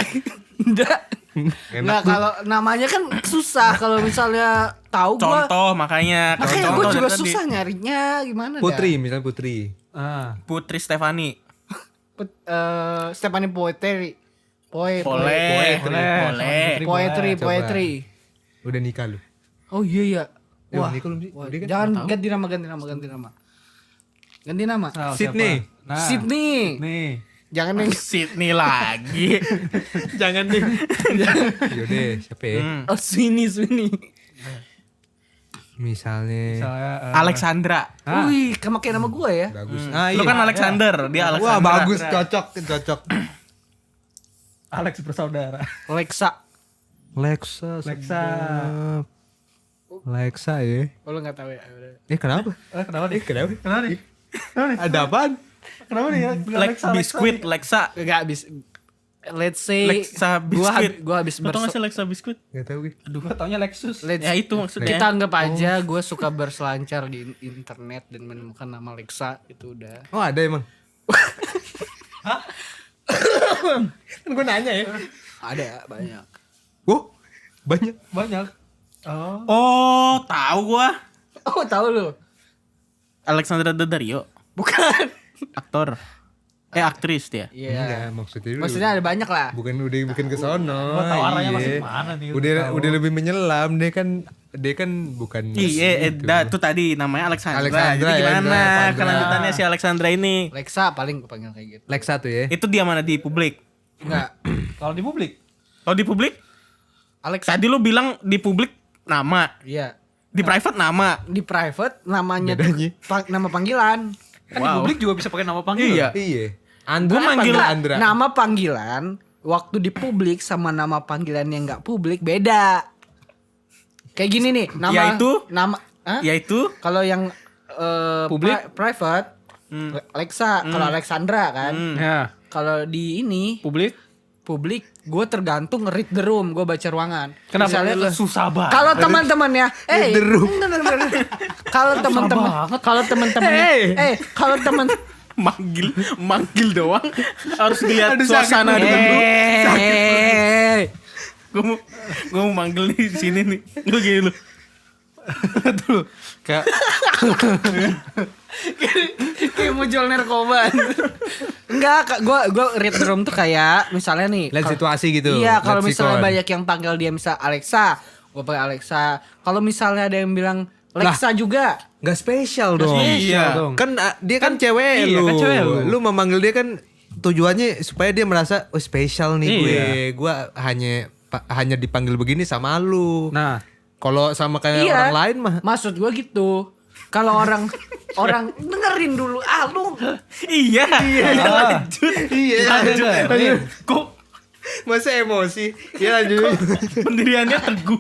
Enggak, tuh. kalau namanya kan susah. Kalau misalnya tahu gua. Contoh makanya. Kalau Makanya gue contoh juga dari tadi. susah nyarinya gimana Putri, misalnya Putri. Putri Stefani. Stephanie Poetry. Boleh. Poetry. Udah nikah lu. Oh iya. Wah, Wah, nikah belum sih? wah, Udah kan? jangan ganti nama. Ganti nama. Sydney. Nah, Sydney. nih. Jangan yang Sydney lagi. jangan deh. Yaudah, siapa ya? Oh, Sweeney. Misalnya Misalnya Alexandra. Wih, kayak nama gue ya. bagus. Lu kan Alexander, dia Alexandra. Wah, bagus, cocok. Alex bersaudara. Lexa. Lexa. sedap. Lexa ya. Oh, lu enggak tahu ya. Kenapa? Kenapa nih? Kenapa? Kenapa nih? Ada apaan? Kenapa nih ya? Biskuit, Lexa. Enggak habis. Let's say Lexa biskuit. gua habis Lu tau gak sih Lexa biskuit? Gak tau gue. Aduh, gua taunya Lexus. Ya itu maksudnya. Kita anggap aja gue suka berselancar di internet dan menemukan nama Lexa, itu udah. Oh, ada emang. Kan gue nanya ya. Ada banyak. Oh, banyak. Banyak. Oh. Oh, tahu gua. Oh, tahu lu? Alexandra Daddario, Bukan. aktor. Aktris dia. Iya. Enggak, maksudnya dulu. Maksudnya ada banyak lah. bukan ke sono. Gua tahu arahnya Iya. masih kemana nih. Udah lebih menyelam, dia kan bukan Iya, gitu. itu tadi namanya Alexandra. Alexandra, Jadi ya, gimana Alexandra. kelanjutannya si Alexandra ini? Lexa paling gue panggil kayak gitu. Lexa tuh ya. Itu dia mana di publik? Enggak. Kalau di publik. Kalau di publik, Alexa. tadi lu bilang di publik nama, Iya. di private nama. Di private namanya tuh Bedanya? nama panggilan. Kan di publik juga bisa pakai nama panggilan. Iya. Iya. Andra Gua manggil panggil Andra. Nama panggilan waktu di publik sama nama panggilan yang enggak publik beda. Kayak gini nih, nama Yaitu? nama Hah? Yaitu Kalau yang Publik? private Alexa, kalau Alexandra kan. Ya. Kalau di ini Publik. gue tergantung read the room, gue baca ruangan. Kenapa? Misalnya Susah banget. kalau teman-teman ya, Read the room. kalau teman-teman, kalau teman manggil doang harus dilihat suasana dulu. Gue mau manggil nih di sini nih. Lu gini lu. Tuh. Kayak kayak mau jual narkoba. Enggak, gue read the room tuh kayak misalnya nih. lihat situasi gitu. Iya, kalau lihat misalnya sikon. banyak yang panggil dia misal Alexa, gue pakai Alexa. Kalau misalnya ada yang bilang Lexa juga, Nggak spesial dong. Iya. dong. Kan dia kan cewek iya, lu. kan cewek lu. Lu memanggil dia kan tujuannya supaya dia merasa oh spesial nih gue. Iya. Gue hanya dipanggil begini sama lu. Nah, Kalau sama kayak iya. orang lain mah Maksud gue gitu. Kalau orang orang dengerin dulu. Lu Iya. Lanjut. Iya. Lanjut. Kok Masa emosi? Ya lanjut. pendiriannya teguh?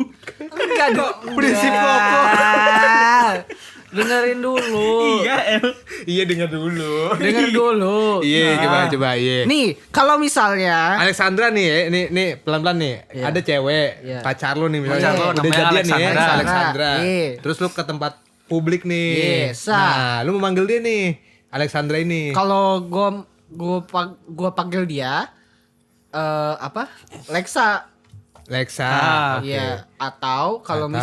enggak dong. Prinsip Enggak. Dengerin dulu. Iya, El. Iya dengar dulu. Denger dulu. Iya coba iya. Nih, kalau misalnya Alexandra nih, nih pelan-pelan nih. Iya. Ada cewek, Iya. pacar lu nih misalnya. Pacar lu, udah namanya jadian nih ya, Alexandra. Alexandra. Iya. Terus lu ke tempat publik nih. Iya, sah. Nah, lu mau manggil dia nih, Alexandra ini. kalau gua panggil dia apa? Lexa. Lexa. Oke. Iya, atau kalau Atau.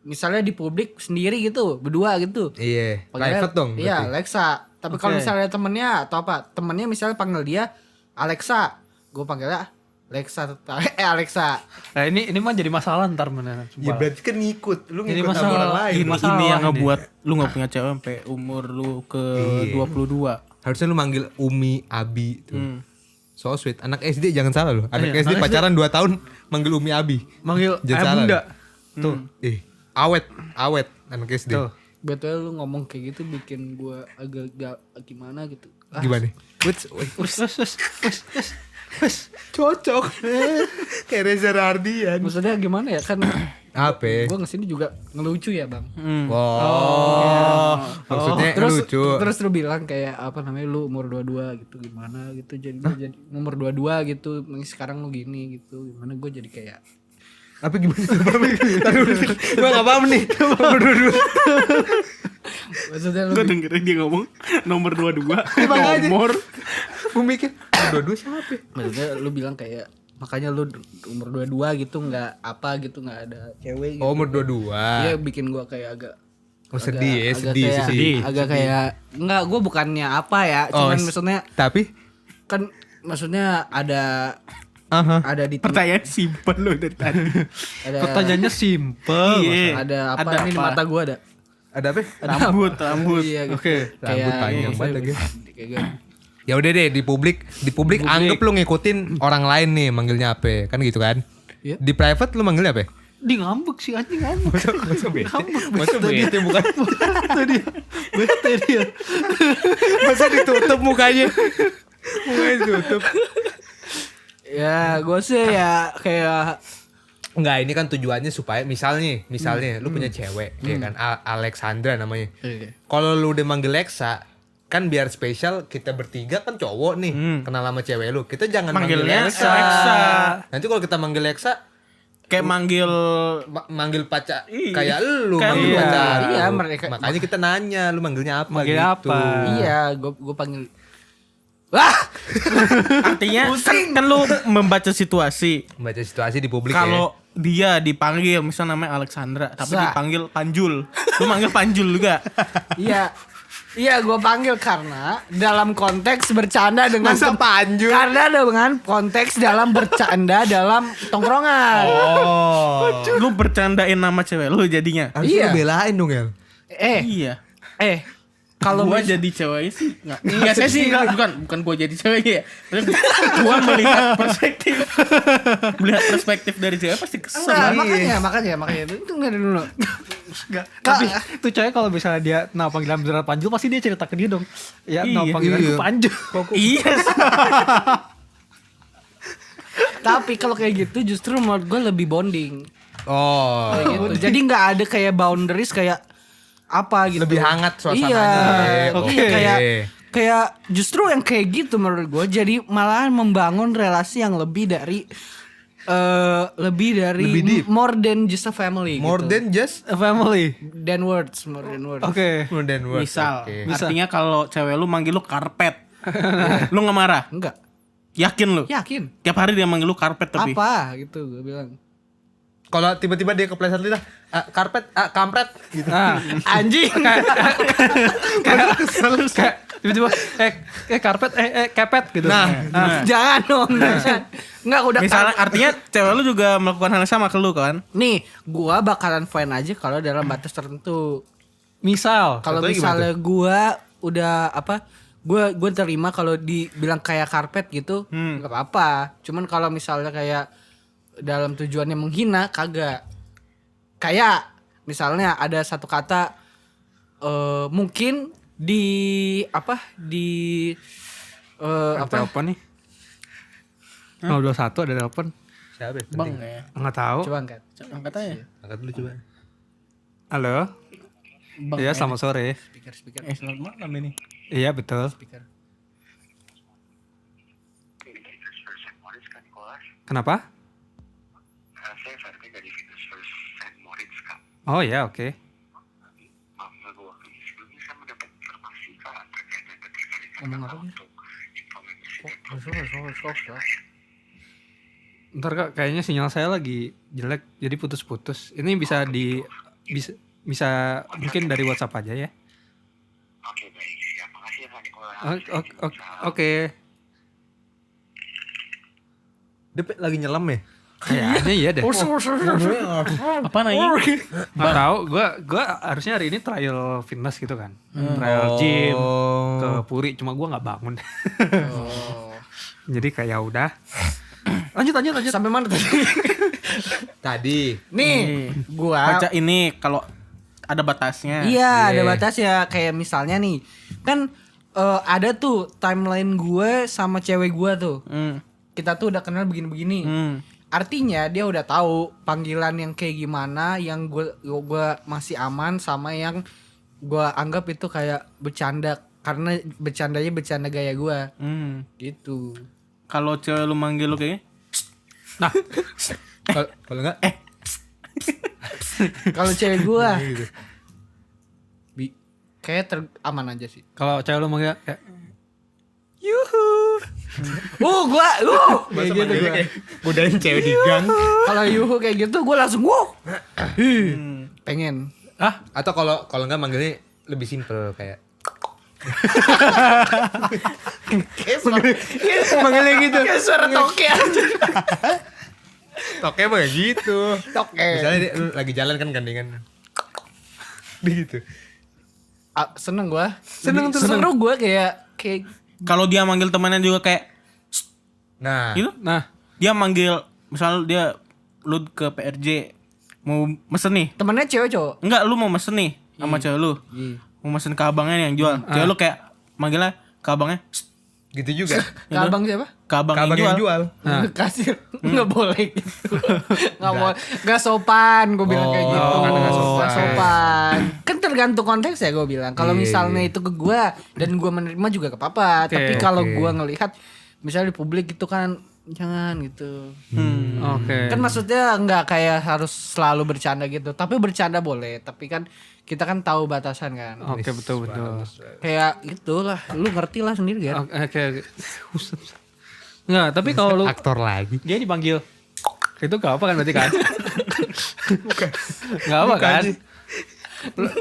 misalnya di publik sendiri gitu, berdua gitu. Iya, Panggilnya- private dong. Iya, berarti. Lexa. Tapi kalau Oke. misalnya temennya atau apa? Temennya misalnya panggil dia Alexa, gue panggilnya Lexa. Alexa. Nah ini mah jadi masalah ntar beneran. Ya berarti kan ngikut, lu Jadi ngikut sama masalah. orang lain. Ini masalah Ini yang ini. ngebuat lu gak punya cewek sampai umur lu ke Iya. 22. Harusnya lu manggil Umi, Abi tuh. So sweet. Anak SD jangan salah lu. Anak Iya, SD anak pacaran 2 tahun manggil Umi, Abi. Manggil Jangan ayah salah. bunda. Tuh, awet anak SD. Tuh. Betul lu ngomong kayak gitu bikin gue agak gak gimana gitu. Gimana? Cocok. Kayak Reza Rahardian. Maksudnya gimana ya kan? Apa? Gue kesini juga ngelucu ya bang. Oh. Maksudnya Terus lucu. terus lu bilang kayak apa namanya lu umur 22 gitu gimana gitu jadi gua jadi umur 22 gitu sekarang lu gini gitu gimana gue jadi kayak Apa gimana? Gua enggak paham nih. Nomor 22. maksudnya lu Gue dengerin dia ngomong nomor 22. Makanya. Nomor. Gua mikir, 22 siapa? maksudnya lu bilang kayak makanya lu umur 22 gitu nggak apa gitu nggak ada cewek gitu. Oh, umur 22. Iya bikin gua kayak agak Oh, sedih ya, agak sedih, kayak, sedih. agak kayak enggak gue bukannya apa ya cuman maksudnya Tapi kan maksudnya ada aha. di Pertanyaan simpel lu dari tadi. ada Pertanyaannya simple. Iya. ada apa Ada nih di apa? mata gua ada Ada apa? Rambut. iya gitu. Oke. Rambut panjang banget lagi. Kayak gitu. Ya udah deh di publik anggap lu ngikutin orang lain nih manggilnya apa kan gitu kan. Iya. Di private lu manggilnya apa? Di ngambek sih anjing ngambek. Masa bete bukan. Bete dia. Masa ditutup mukanya. Mukanya ditutup. Ya gue sih ya kayak Enggak, ini kan tujuannya supaya misalnya lu punya cewek ya kan Alexandra namanya. Kalau lu udah manggil Lexa kan biar spesial kita bertiga kan cowok nih kenal sama cewek lu. Kita jangan manggil Manggilnya Lexa. Lexa. Nanti kalau kita manggil Lexa Kayak manggil manggil pacar Iya. kayak lu Kan manggil iya. pacar. Iya, lu. mereka- Makanya kita nanya lu manggilnya apa Manggil gitu. apa? iya gue panggil wah artinya kan lu membaca situasi. Membaca situasi di publik Kalau dia dipanggil misal namanya Alexandra tapi Sa. dipanggil Panjul. Lu manggil Panjul juga. iya iya gue panggil karena dalam konteks bercanda dengan Masa Panjul? karena dengan konteks dalam bercanda dalam tongkrongan ya. Oh. Lu bercandain nama cewek lu jadinya. Harusnya Iya. lu belain dong El. Iya. Kalau Gua jadi ceweknya sih enggak. Biasanya sih bukan gua jadi ceweknya ya. Tapi gua melihat perspektif dari cewek pasti kesel. enggak, makanya itu enggak dulu Enggak. Tapi tuh cewek kalau misalnya dia panggilan beneran Panjul pasti dia cerita ke dia dong. Ya Iya. panggilan Iya. ku Panjul. Iya. tapi kalau kayak gitu justru menurut gue lebih bonding Oh. kayak gitu. Jadi nggak ada kayak boundaries kayak apa gitu. Lebih hangat suasananya. Iya, Oke. iya kayak justru yang kayak gitu menurut gue jadi malahan membangun relasi yang lebih dari Lebih deep. more than just a family. More gitu. than just A family. than words, more than words. Oke. more than words. Misal, Oke. artinya kalau cewek lu manggil lu karpet. Lu nggak marah? Enggak, Yakin lu? yakin. Tiap hari dia manggil lu karpet tapi. Apa gitu gue bilang. Kalau tiba-tiba dia kepleset lidah, karpet, kampret gitu. Nah, Anjing. kayak tiba-tiba karpet kepet gitu. Nah, Jangan dong. Enggak udah Misalnya artinya cewek lu juga melakukan hal yang sama ke lu kan? nih, gua bakalan fine aja kalau dalam batas tertentu. Misal Kalau Contohnya misalnya gua udah apa? Gua terima kalau dibilang kayak karpet gitu, nggak apa-apa. Cuman kalau misalnya kayak dalam tujuannya menghina, kagak. Kayak misalnya ada satu kata mungkin di apa di apa Telepon nih. 021 ada telepon. Siapa? Bang ya. Enggak tahu. coba angkat. Angkat aja. Angkat dulu coba. Halo. Bang. Iya, selamat sore. Speaker Selamat malam ini. Iya, betul. speaker. Kenapa? Saya Ferdi dari Fitness First St. Moritz, Kak. Oh ya, oke. Maaf mengganggu waktunya. Sebelumnya saya mendapat informasi, Kak, terkait dengan terkait Ngomong apa, Mir? untuk informasi Ntar Kak, kayaknya sinyal saya lagi jelek jadi putus-putus. Ini bisa bisa mungkin dari WhatsApp aja ya. Oke, baik. Siap. Makasih ya, Kak Nikola. Oke. Dia lagi nyelam ya? Kayaknya iya deh. Apa nanya? Nggak tahu, gua harusnya hari ini trial fitness gitu kan. Trial gym ke Puri, cuma gua nggak bangun. Jadi kayak udah. Lanjut. Sampai mana tadi? Tadi. Nih, gua Baca ini kalau ada batasnya. iya ada batas ya, kayak misalnya nih kan ada tuh timeline gue sama cewek gue tuh. Kita tuh udah kenal begini-begini. Artinya dia udah tahu panggilan yang kayak gimana, yang gue masih aman sama yang gue anggap itu kayak bercanda karena bercandanya bercanda gaya gue. Gitu. Kalau cewek lu manggil lu kayaknya Nah, Kalau enggak Kalau cewek gue kayak aman aja sih. kalau cewek lu manggil kayak Gua kayak gitu gua. godain cewek di gang. Kalau yuhu kayak gitu gue langsung pengen. Atau kalau enggak manggilnya lebih simpel kayak manggilnya gitu. Kayak suara toke aja. Toke mah gitu. Toke. Misalnya lu lagi jalan kan gandengan. Gitu. Seneng gue. Seneng tuh. Seru gue kayak kalau dia manggil temannya juga kayak Nah, gitu. nah, Dia manggil misalnya dia lu ke PRJ mau mesen nih. temennya cewek cowok. Enggak, lu mau mesen nih sama cewek lu. Mau mesen ke abangnya nih yang jual. Cewek lu kayak manggilnya ke abangnya. gitu juga. Ke abang siapa? Ke abang Kabang yang yang jual. jual. Kasir. Nggak boleh gitu. Nggak boleh. Nggak sopan gue bilang kayak gitu. nggak sopan. Nggak sopan. Kan tergantung konteks ya gue bilang. Kalau Iya, misalnya iya. itu ke gue dan gue menerima juga ke apa. Tapi kalau oke. gue ngelihat misalnya di publik itu kan jangan gitu. oke. Kan maksudnya nggak kayak harus selalu bercanda gitu. Tapi bercanda boleh. Tapi kan kita kan tahu batasan kan. Oke, betul. Kayak itulah. Lu ngerti lah sendiri kan. Oke. Enggak, tapi kalau lu Aktor lagi. dia dipanggil itu gak apa kan berarti kan? Gak apa kan?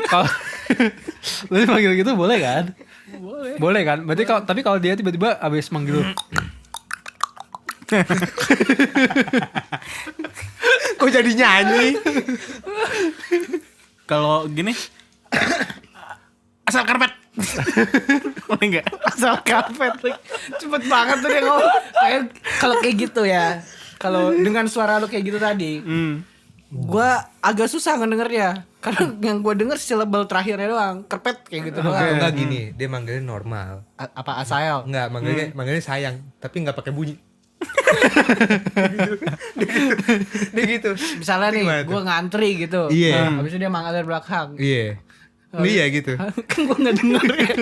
Kalau lu dipanggil gitu boleh kan? Boleh kan? Berarti tapi kalau dia tiba-tiba abis manggil lu, Kok jadi nyanyi? Kalau gini asal karpet. Boleh enggak? Asal karpet cepet banget tuh dia ngomong kayak kalau kayak gitu ya, kalau dengan suara lu kayak gitu tadi gua agak susah ngedengernya karena yang gua denger syllable terakhirnya doang karpet kayak gitu doang. Atau enggak gini, dia manggilnya normal. Apa asael Enggak, manggilnya sayang, tapi enggak pakai bunyi. Dia gitu. misalnya nih Gimana tuh? gua ngantri gitu, Iya. habis itu dia manggil dari belakang. Iya. Iya gitu. Kan gua nggak denger ya.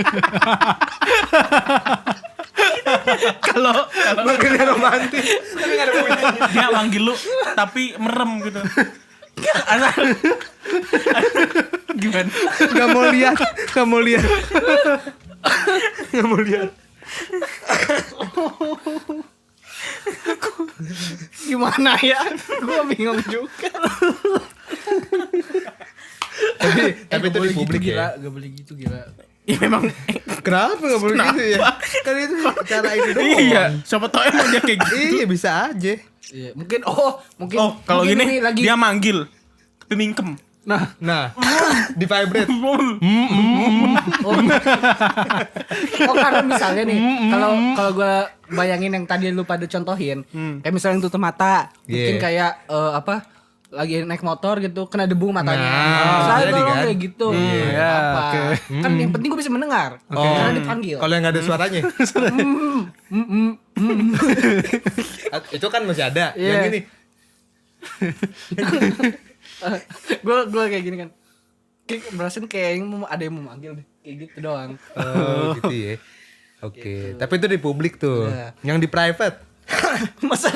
Kalau Manggilnya romantis, tapi enggak ada bunyi. dia manggil lu tapi merem gitu. Asal gimana? Enggak mau lihat, enggak mau lihat. Enggak mau lihat. Gimana ya, gua bingung juga. Tapi itu di publik ya. Gak boleh gitu gila. Ya memang Kenapa enggak boleh gitu ya? Kan itu cara ini doang. iya, siapa tahu emang dia kayak gitu. Iya, bisa aja. Iya, mungkin mungkin Oh, kalau mungkin gini ini lagi dia manggil tapi mingkem. Nah, di vibrate. Oh karena misalnya nih, kalau gue bayangin yang tadi lu pada contohin, kayak misalnya yang tutup mata, mungkin Yeah. kayak lagi naik motor gitu kena debu matanya. Nah, Saya jadi tolong kan? kayak gitu. Iya, Apa? oke. Kan yang penting gue bisa mendengar. Oh, Karena dipanggil. kalau yang nggak ada suaranya, itu kan masih ada. Iya. Yang ini, Gue kayak gini kan. Kayak berasa kayak ada yang mau manggil deh. Kayak gitu doang. oh gitu ya. Oke, tapi itu di publik tuh. Iya. Yang di private, masa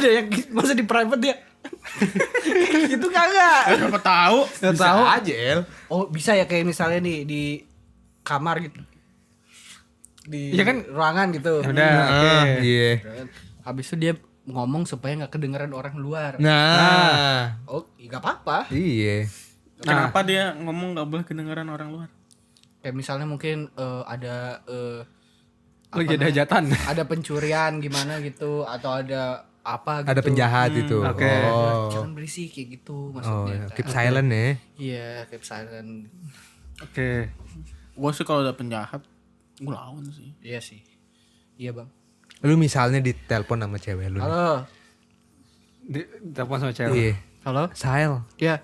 di private dia. Gitu kagak. Siapa tahu? bisa aja El. Oh, bisa ya kayak misalnya nih di kamar gitu. Di Iya kan? ruangan gitu. Udah, oke. Iya. Habis itu dia ngomong supaya nggak kedengeran orang luar. Nah, Oh, ya gak apa-apa. iya. Kenapa dia ngomong nggak boleh kedengeran orang luar? Kayak misalnya mungkin ada Lagi ada hajatan. ada pencurian gimana gitu atau ada apa gitu. Ada penjahat itu. oke. Oh, Jangan berisik kayak gitu oh, maksudnya. keep silent ya. Iya, keep silent. Oke. Gue sih kalau ada penjahat, gue lawan sih. Iya sih. Iya, Bang. Lu misalnya ditelepon sama cewek lu. nih. Halo. Di telepon sama cewek. Iya. Halo? Sail, Iya,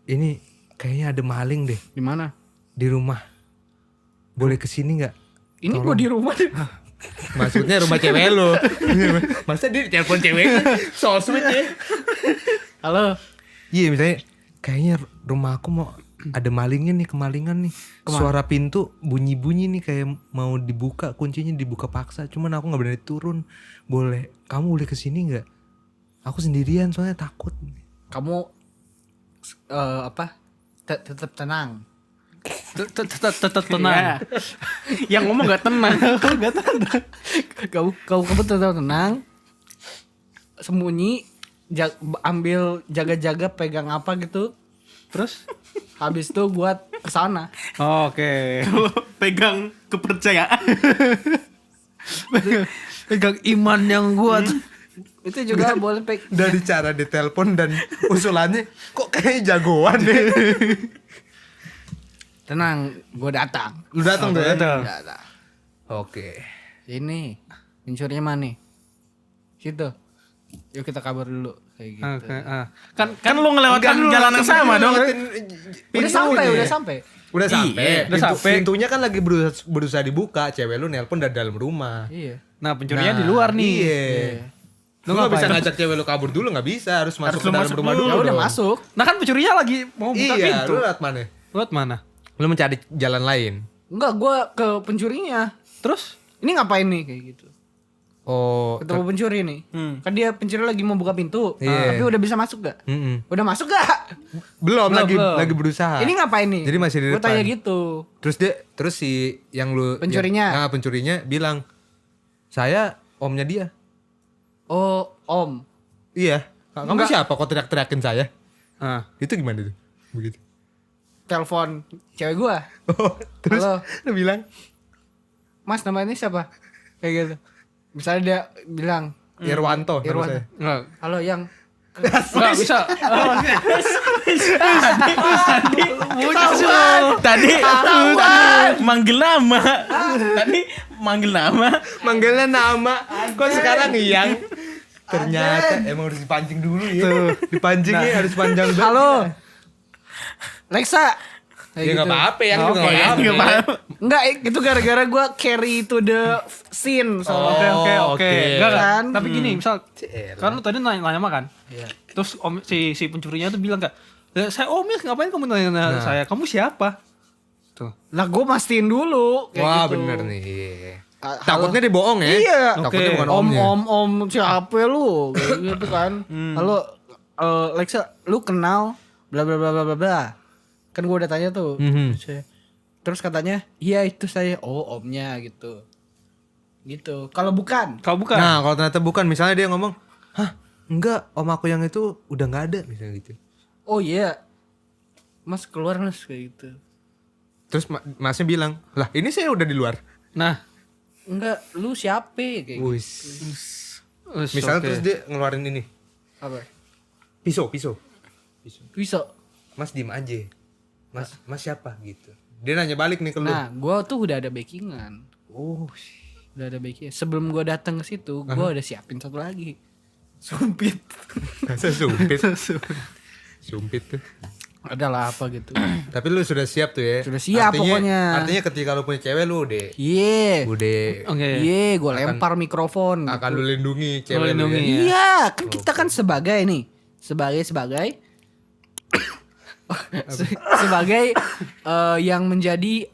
ini kayaknya ada maling deh di mana? di rumah. Boleh kesini nggak? Ini gua di rumah deh. Maksudnya rumah cewek lu. Masa dia telepon ceweknya? So sweet ya. Halo. Iya misalnya kayaknya rumah aku mau ada malingnya nih, kemalingan nih. Suara pintu bunyi-bunyi nih kayak mau dibuka, kuncinya dibuka paksa. Cuman aku nggak berani turun. Kamu boleh kesini nggak? Aku sendirian soalnya takut. Kamu apa? Tetap tenang. Tetap tenang. Yang ngomong nggak tenang. Kamu tetap tenang. Sembunyi, ambil jaga-jaga pegang apa gitu. Terus habis itu buat kesana. Oh, oke. Pegang kepercayaan. Pegang iman yang kuat. Itu juga boleh Dari cara ditelepon dan usulannya kok kayaknya jagoan deh. Tenang, gue datang. Lu datang tuh ya? Datang. Oke. Ini pencurinya mana? Situ. Yuk kita kabar dulu kayak gitu. Oke, Kan lu ngelewatkan jalan yang sama dong. Udah sampai. Udah sampai. Iya, udah sampai. Pintunya kan lagi berusaha dibuka, cewek lu nelpon dari dalam rumah. Iya. Nah, pencurinya di luar nih. Iya. Lu Lu gak bisa ngapain? ngajak cewek lu kabur dulu, gak bisa. Harus masuk Harus ke lu dalam masuk rumah dulu. dulu. Ya udah dong. masuk. Nah, kan pencurinya lagi mau buka Iya, pintu. lu lewat mana? Lewat mana? Lu mencari jalan lain. Enggak, gue ke pencurinya. Terus? Ini ngapain nih kayak gitu? Oh, Ketemu pencuri nih. Kan dia pencuri lagi mau buka pintu. Iya. Tapi udah bisa masuk gak? mm-mm. Udah masuk gak? Belum, Belum. lagi berusaha. Ini ngapain nih? Jadi masih di Gue depan. tanya gitu. Terus si yang lu Pencurinya. pencurinya bilang, "Saya omnya dia." Oh, om. Iya. Kamu Enggak. siapa kok teriak-teriakin saya? Ah. Itu gimana tuh? Begitu. Telepon cewek gue. Oh, terus Halo. lu bilang, Mas, namanya siapa? Kayak gitu. Misalnya dia bilang, Irwanto. nama Irwan. saya. Enggak. halo yang. Enggak bisa. Tadi manggil nama. Tadi manggil nama. Manggilnya nama. Kok sekarang yang? Ternyata emang harus dipancing dulu ya. Dipancingnya harus panjang banget. Halo. Lexa. Kayak Ya nggak gitu. apa-apa, yang juga Oke, nggak nggak apa-apa. apa-apa. Enggak, itu gara-gara gue carry to the scene. Oke. oke. Enggak kan? Kan? Tapi gini, misal Cielah. kan lu tadi nanya kan? Iya. Terus om si pencurinya tuh bilang kan, "Saya omnya, ngapain kamu nanya Nah. saya? Kamu siapa?" Tuh. Lah gue mastiin dulu. Kayak Wah, gitu. bener nih. Halo. Takutnya dia bohong ya? Iya. Takutnya Oke. bukan omnya. Om siapa lu? Kayak gitu kan. Halo, Lexa, lu kenal bla bla bla bla bla bla. Kan gue udah tanya tuh. Mhm. Terus katanya, "Iya itu saya." Oh, omnya gitu. Gitu. Kalau bukan, Kau bukan? Nah, kalau ternyata bukan, misalnya dia ngomong, "Hah, enggak, om aku yang itu udah nggak ada," misalnya gitu. oh iya. Mas keluar mas kayak gitu. Terus masnya bilang, "Lah, ini saya udah di luar." Nah, Enggak, lu siapa kayak gitu. Wis. Misalnya oke. terus dia ngeluarin ini, Apa? pisau. Bisa. Mas diem aja. Mas siapa gitu. Dia nanya balik nih ke lu. Nah, gua tuh udah ada backingan. Oh, Udah ada backingan. Sebelum gua datang ke situ, gua udah siapin satu lagi. Sumpit. masa sumpit. Sumpit tuh. Adalah apa gitu. Tapi lu sudah siap tuh ya. Sudah siap pokoknya. Artinya ketika lu punya cewek lu udah Oke. Iya, gue lempar mikrofon. akan lu lindungi cewek lu. lindungi. Ya. Iya, kan kita kan sebagai nih, sebagai sebagai yang menjadi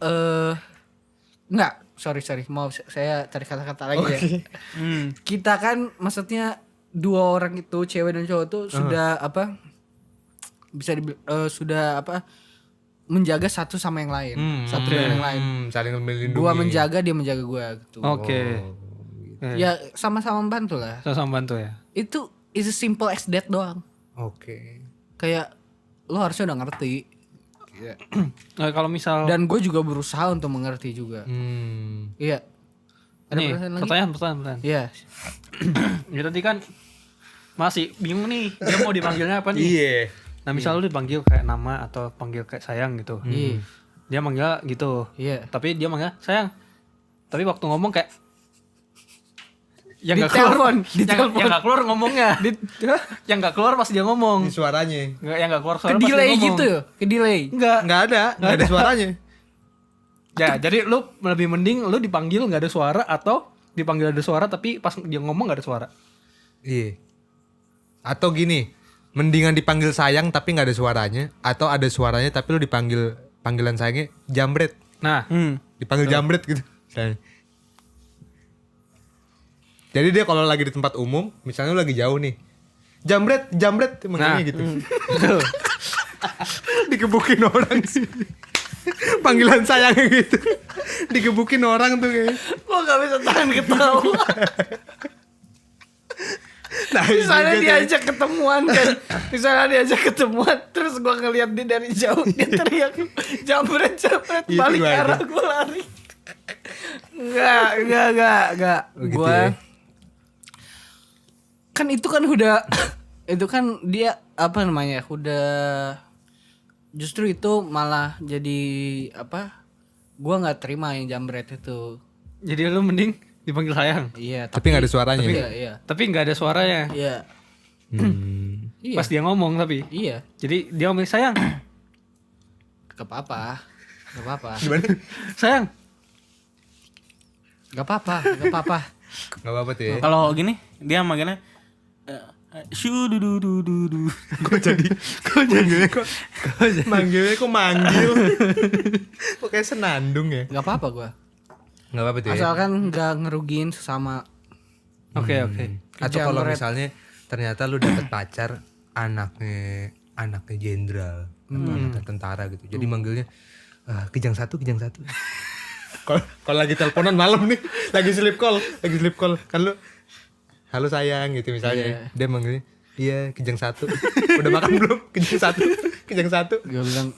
enggak, sorry, mau saya cari kata-kata lagi ya. Kita kan maksudnya dua orang itu, cewek dan cowok tuh sudah apa? Bisa sudah apa? Menjaga satu sama yang lain, satu dengan yang lain. Saling melindungi. Gua menjaga, dia menjaga gua gitu. Oke. Ya sama-sama membantu lah. Sama bantu ya. Itu is as simple as that doang. Oke. Kayak lo harusnya udah ngerti. Kalau misal Dan gue juga berusaha untuk mengerti juga. Iya. Ada nih, pertanyaan. Iya. Ya tadi kan masih bingung nih, dia mau dipanggilnya apa nih? Iya. Nah, misal lu dipanggil kayak nama atau panggil kayak sayang gitu. Iya. Dia manggil gitu. Iya. Tapi dia manggil sayang. Tapi waktu ngomong kayak yang Di gak keluar, telepon, di yang telepon. gak keluar ngomongnya. Yang gak keluar pas dia ngomong. Ini suaranya. Yang gak keluar suara Ke pas dia delay ngomong. gitu. Ke delay. Enggak. Enggak ada suaranya. Ya, jadi lu lebih mending lu dipanggil gak ada suara atau dipanggil ada suara tapi pas dia ngomong gak ada suara. Iya. Atau gini, mendingan dipanggil sayang tapi nggak ada suaranya, atau ada suaranya tapi lu dipanggil panggilan sayangnya jambret. Nah, Dipanggil jambret gitu. Misalnya. Jadi dia kalau lagi di tempat umum, misalnya lu lagi jauh nih, jambret manggilnya gitu. betul. Dikebukin orang sih. Panggilan sayangnya gitu. Dikebukin orang tuh kayak. Gue gak bisa tahan ketawa. Nah, Misalnya juga tuh. diajak ketemuan kan. Misalnya diajak ketemuan. Terus gue ngeliat dia dari jauh. Dia teriak. Jambret. Itu Balik gua arah aja. gue lari. Enggak. Begitu Gue ya. kan itu kan udah. Itu kan dia apa namanya. Udah. Justru itu malah jadi apa. Gue gak terima yang jambret itu. Jadi lu mending dipanggil sayang. Iya. Tapi nggak ada suaranya. Iya. Tapi nggak ada suaranya. Iya. Iya. Pas dia ngomong tapi. Iya. Jadi dia ngomong sayang. Gak apa-apa. Gimana? Sayang. Gak apa-apa. Gak apa-apa tuh ya. Kalau gini dia manggilnya shu du du du du du. Manggilnya kok manggil. Kok kayak senandung ya. Gak apa-apa gue. Gak apa-apa tuh ya. Asalkan gak ngerugiin sesama. Oke. Atau kalau Jambret. misalnya ternyata lu dapet pacar anaknya jenderal atau anaknya tentara gitu. Jadi manggilnya Kijang satu. Kalau lagi teleponan malam nih, lagi sleep call kan lu halo sayang gitu misalnya. Dia manggilnya iya Kijang satu. Udah makan belum? Kijang satu. Gue bilang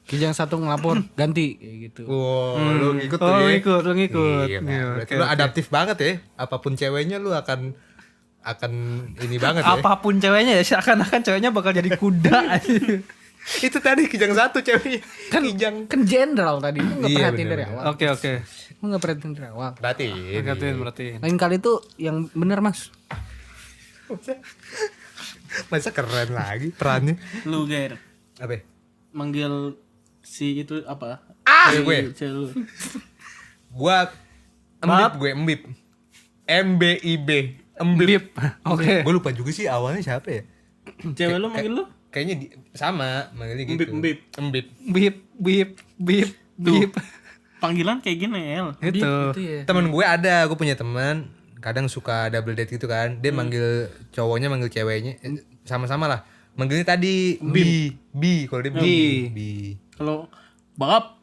Kijang satu ngelapor ganti kayak gitu. Wow, lu ngikut tuh Oh, ya. lu ngikut. Iya, Iya, berarti oke, lu oke. adaptif banget ya. Apapun ceweknya lu akan ini banget ya. Apapun ceweknya ya, seakan-akan ceweknya bakal jadi kuda. Itu tadi Kijang satu ceweknya. Kan Kijang. kan jenderal tadi. Lu gak Iya, perhatiin dari bener-bener. awal. Oke. Lu gak perhatiin dari awal. Berarti. Berarti. Lain kali tuh yang bener mas. Masa keren lagi perannya. Lu Ger Apa? manggil si itu apa? Cewek gue. Cewek lu. Gua embib. MBIB. Bip. Oke. Gue lupa juga sih awalnya siapa ya. Cewek lu manggil lu? Kayaknya sama manggilnya gitu. Embib. Bip. Panggilan kayak gini El. Itu. Itu ya. Temen gue ada, gue punya teman kadang suka double date gitu kan. Dia manggil cowoknya manggil ceweknya sama-sama lah. Manggilnya tadi bi kalau dia bi. Kalau bab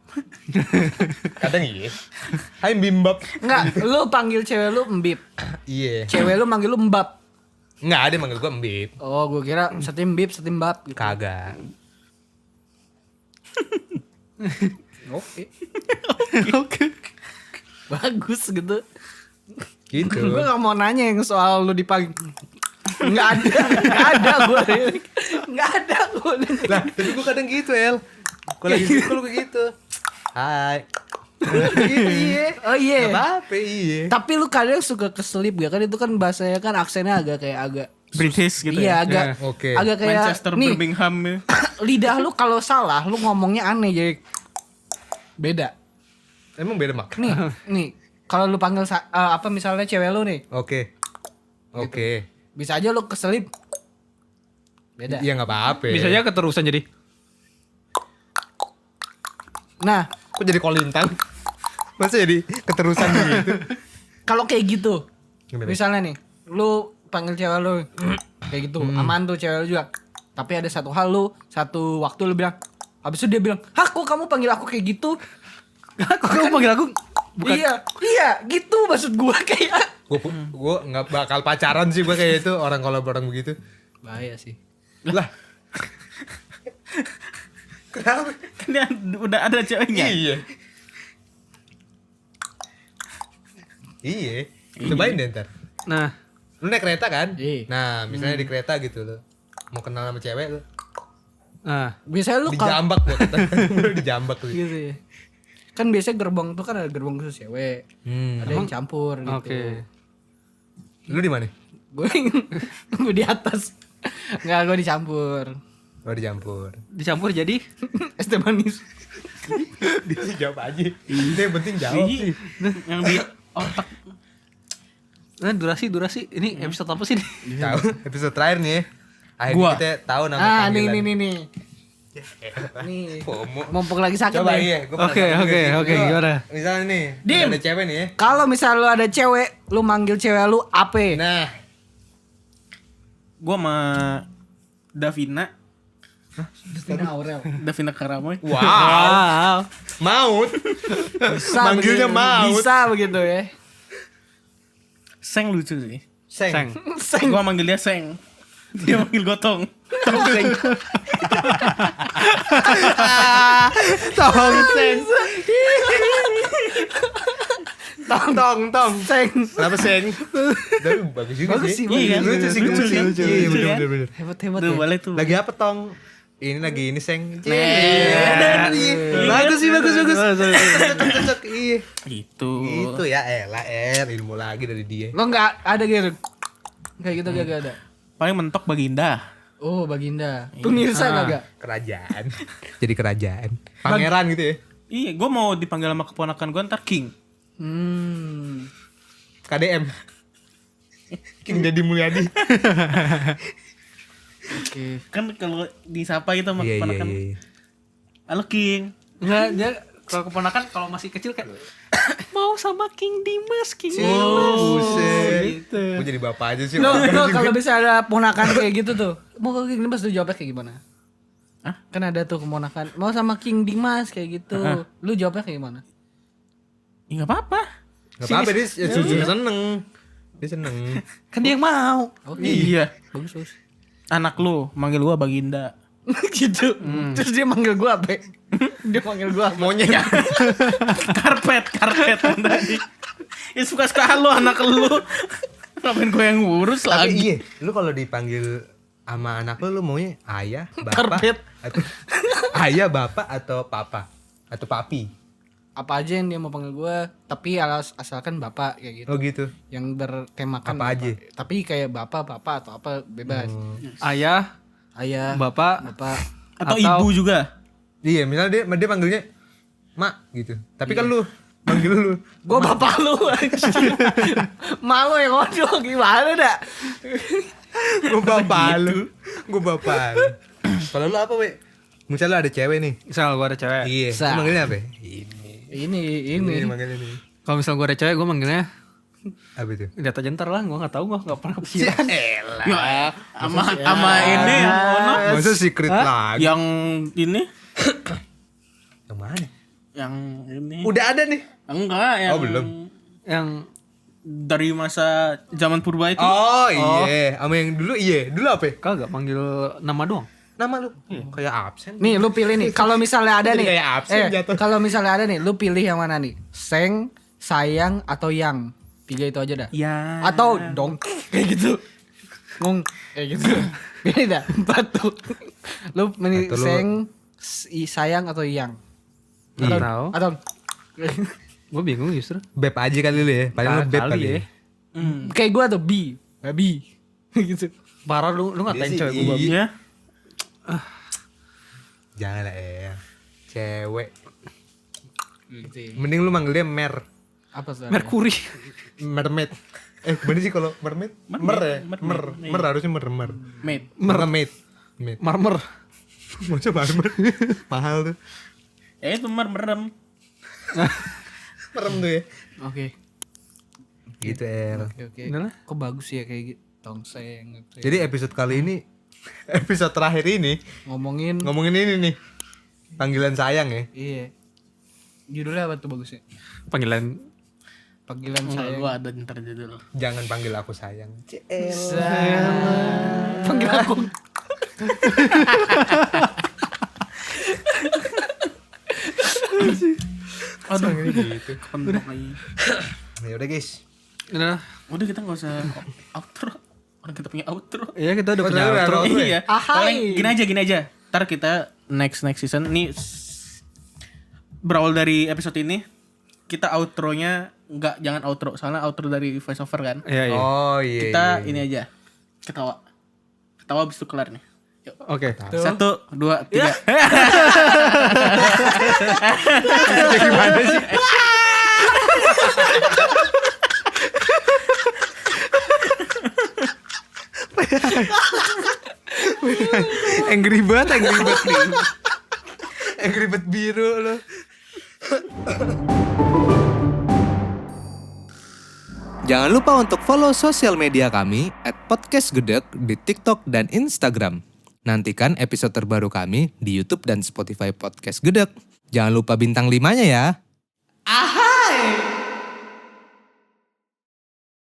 Kadang iya. Hai bimbab. Enggak, lu panggil cewek lu mbib. Iya. Cewek lu manggil lu mbab. Enggak, ada manggil gue mbib. Oh, gue kira satu mbib, satu mbab gitu. Kagak. Oke. Bagus gitu. Gitu. Gue gak mau nanya yang soal lu dipanggil. Nggak ada gue. Lah, tapi gue kadang gitu, El. Kalau lagi gitu gue gitu. Hai. Gitu, iya. Oh iya. Gak apa-apa, iya. Tapi lu kadang suka keselip gak kan, itu kan bahasanya kan aksennya agak kayak agak British gitu Iya, ya. agak Oke. agak kayak Manchester, nih, Birmingham ya. lidah lu kalau salah lu ngomongnya aneh jadi beda. Emang beda mak? Nih, kalau lu panggil apa misalnya cewek lu nih, Oke. Oke. bisa aja lu keselip. Beda. Iya nggak apa-apa. Bisa aja keterusan jadi. Nah, Kok jadi kolintang? Masa jadi keterusan gitu? kalau kayak gitu, Gimana? misalnya nih, lu panggil cewek lu kayak gitu, aman tuh cewek lu juga. Tapi ada satu hal lu, satu waktu lu bilang, habis itu dia bilang, "Hah, kok kamu panggil aku kayak gitu?" Kok kamu panggil aku? Iya, gitu maksud gua kayak. Gue nggak bakal pacaran sih gue kayak itu orang kalau orang begitu. Bahaya sih. Lah. Kenapa? Kan dia udah ada ceweknya. Iya. Iya. Cobain deh ntar. Nah, Lu naik kereta kan? Iya. Nah, misalnya di kereta gitu lo. Mau kenal sama cewek lu. Biasanya lu kalau Dijambak gua kata. Lu dijambak tuh. gitu ya. Kan biasanya gerbong tuh kan ada gerbong khusus cewek. Ada yang campur gitu. oke. Lu di mana? Gue di atas. Enggak, gue dicampur. Oh, dicampur. Dicampur jadi Es teh manis. Dia sih jawab aja. Itu yang penting jawab sih. Yang di otak. nah, durasi ini episode apa sih nih? Tahu episode terakhir nih. Akhirnya Gua. kita tahu nama Ah, panggilan. nih. Nih. FOMO. Mumpung lagi sakit Coba nih. iya, gua Oke, pernah oke, gitu. oke, Gua, gimana? Misalnya nih, Dim. ada cewek nih ya. Kalau misal lu ada cewek, lu manggil cewek lu apa? Nah, Gua sama Davina Aurel. Davina Karamoy. wow. Maut. Bisa Manggilnya begitu. maut. Bisa begitu ya. Seng lucu sih. Seng. Seng. Gua manggil dia Seng. Dia manggil Gotong. Tong seng. Tong. Seng. Kenapa seng? Tapi bagus juga Bagus sih. sih, bagus. Iya kan? Lucu sih, Lucu kan? Iya, Lucu kan? bener. Hebat Tuh ya. boleh tuh. Lagi apa tong? Ini lagi ini seng. Bagus sih, bagus. Cocok. Iya. Gitu. Itu ya elah ilmu lagi dari dia. Lo enggak ada gitu. Kayak gitu gak ada. Paling mentok Baginda. Oh, Baginda. Pemirsa kagak? Kerajaan. Jadi kerajaan. Pangeran gitu ya. Iya, gua mau dipanggil sama keponakan gua ntar King. KDM. King Deddy Mulyadi. Oke. Kan kalau disapa gitu sama Iya. keponakan. Halo King. Enggak, dia kalau keponakan kalau masih kecil kayak mau sama King Dimas, King Buset. gitu. Gue jadi bapak aja sih. Lo kalau bisa ada ponakan kayak gitu tuh, mau ke King Dimas tuh jawabnya kayak gimana? Hah? Kan ada tuh keponakan, mau sama King Dimas kayak gitu. Lu jawabnya kayak gimana? Ya enggak apa-apa. Gak apa-apa dia seneng. Dia seneng. Kan dia yang mau. Iya. Bagus. Anak lu manggil gua Baginda. Gitu. Terus dia manggil gua apa? Dia manggil gua apa? Monyet. karpet tadi. Ya suka-suka lu anak lu. Ngapain gue yang ngurus Tapi lagi? iya, lu kalau dipanggil sama anak lu maunya ayah, bapak, Karpet. atau ayah, bapak atau papa atau papi. Apa aja yang dia mau panggil gua, tapi asalkan bapak kayak gitu. Oh gitu. Yang bertemakan Apa aja? Tapi kayak bapak atau apa bebas. Ayah, Ayah, bapak, Atau ibu juga. Iya, misalnya dia panggilnya mak gitu. Tapi kan lu manggil lu. gua bapak lu. Malu ya ngobrol gimana dah? Gue bapak lu. Gue bapak lu. Kalau lu apa, we? Misalnya lu ada cewek nih. misal gua ada cewek. Iya. Sa. Lu manggilnya apa? Ini. manggilnya nih. Kalau misal gua ada cewek, gua manggilnya Apa itu? lihat aja ntar lah, gua enggak tahu, gua enggak pernah kepikiran. Ya, sama ini yang mana? Masa secret lagi? Yang ini? Yang mana? Yang ini? Udah ada nih. Enggak, yang Oh, belum. Yang dari masa zaman purba itu. Oh iya. Sama yang dulu iya. Dulu apa? kagak manggil nama doang. Nama lu? Kayak absen. Nih lu pilih nih. Kalau misalnya ada Jadi nih. kayak absen jatuh. Kalau misalnya ada nih, lu pilih yang mana nih? Seng, sayang atau yang? 3 itu aja dah. Ya. Atau dong kayak gitu. Ngong kayak gitu. Pilih dah 4 tuh. Lu milih Atau lu- seng, sayang atau yang? Enggak tahu. Atau Gua bingung justru. Beb aja kali lu ya. Paling lu beb kali ya. kayak gua tuh B. Babi. gitu. Parah lu ngatain Dia cewek sih gue babi. Iya. Jangan lah cewek. Gitu ya. Mending lu manggil dia mer. Apa sih? Merkuri. Mermaid. Bener sih kalau mermaid? Mer ya? Mer harusnya mer. Mate. Mermaid. Marmer. Masa marmer? Mahal tuh. Itu merem. Merem tuh ya. Oke. Gitu El. Oke. Udah lah. Kok bagus ya kayak gitu. Tongseng gitu. Jadi episode kali ini, episode terakhir ini ngomongin ini nih. Panggilan sayang ya. iya. Judulnya apa tuh bagusnya? Panggilan Panggilan Enggak, sayang. gua ada ntar judul. Jangan panggil aku sayang. Panggil aku. Aduh, gitu. kepentok lagi. Ya udah guys. Udah. Udah kita nggak usah outro. Orang kita punya outro. Iya kita udah punya Udah, outro. outro ya? Iya. Ahai. Paling gini aja. Ntar kita next season nih berawal dari episode ini kita outronya jangan outro soalnya outro dari voice over kan. Iya iya. Oh iya. Kita iya. ini aja ketawa abis itu kelar nih. Yuk. Oke. 1, 2, 3. Gimana sih? Angry Bird nih. Angry Bird biru lo. Jangan lupa untuk follow sosial media kami @podcastgedek di TikTok dan Instagram. Nantikan episode terbaru kami di YouTube dan Spotify Podcast Gedek. Jangan lupa bintang 5-nya ya.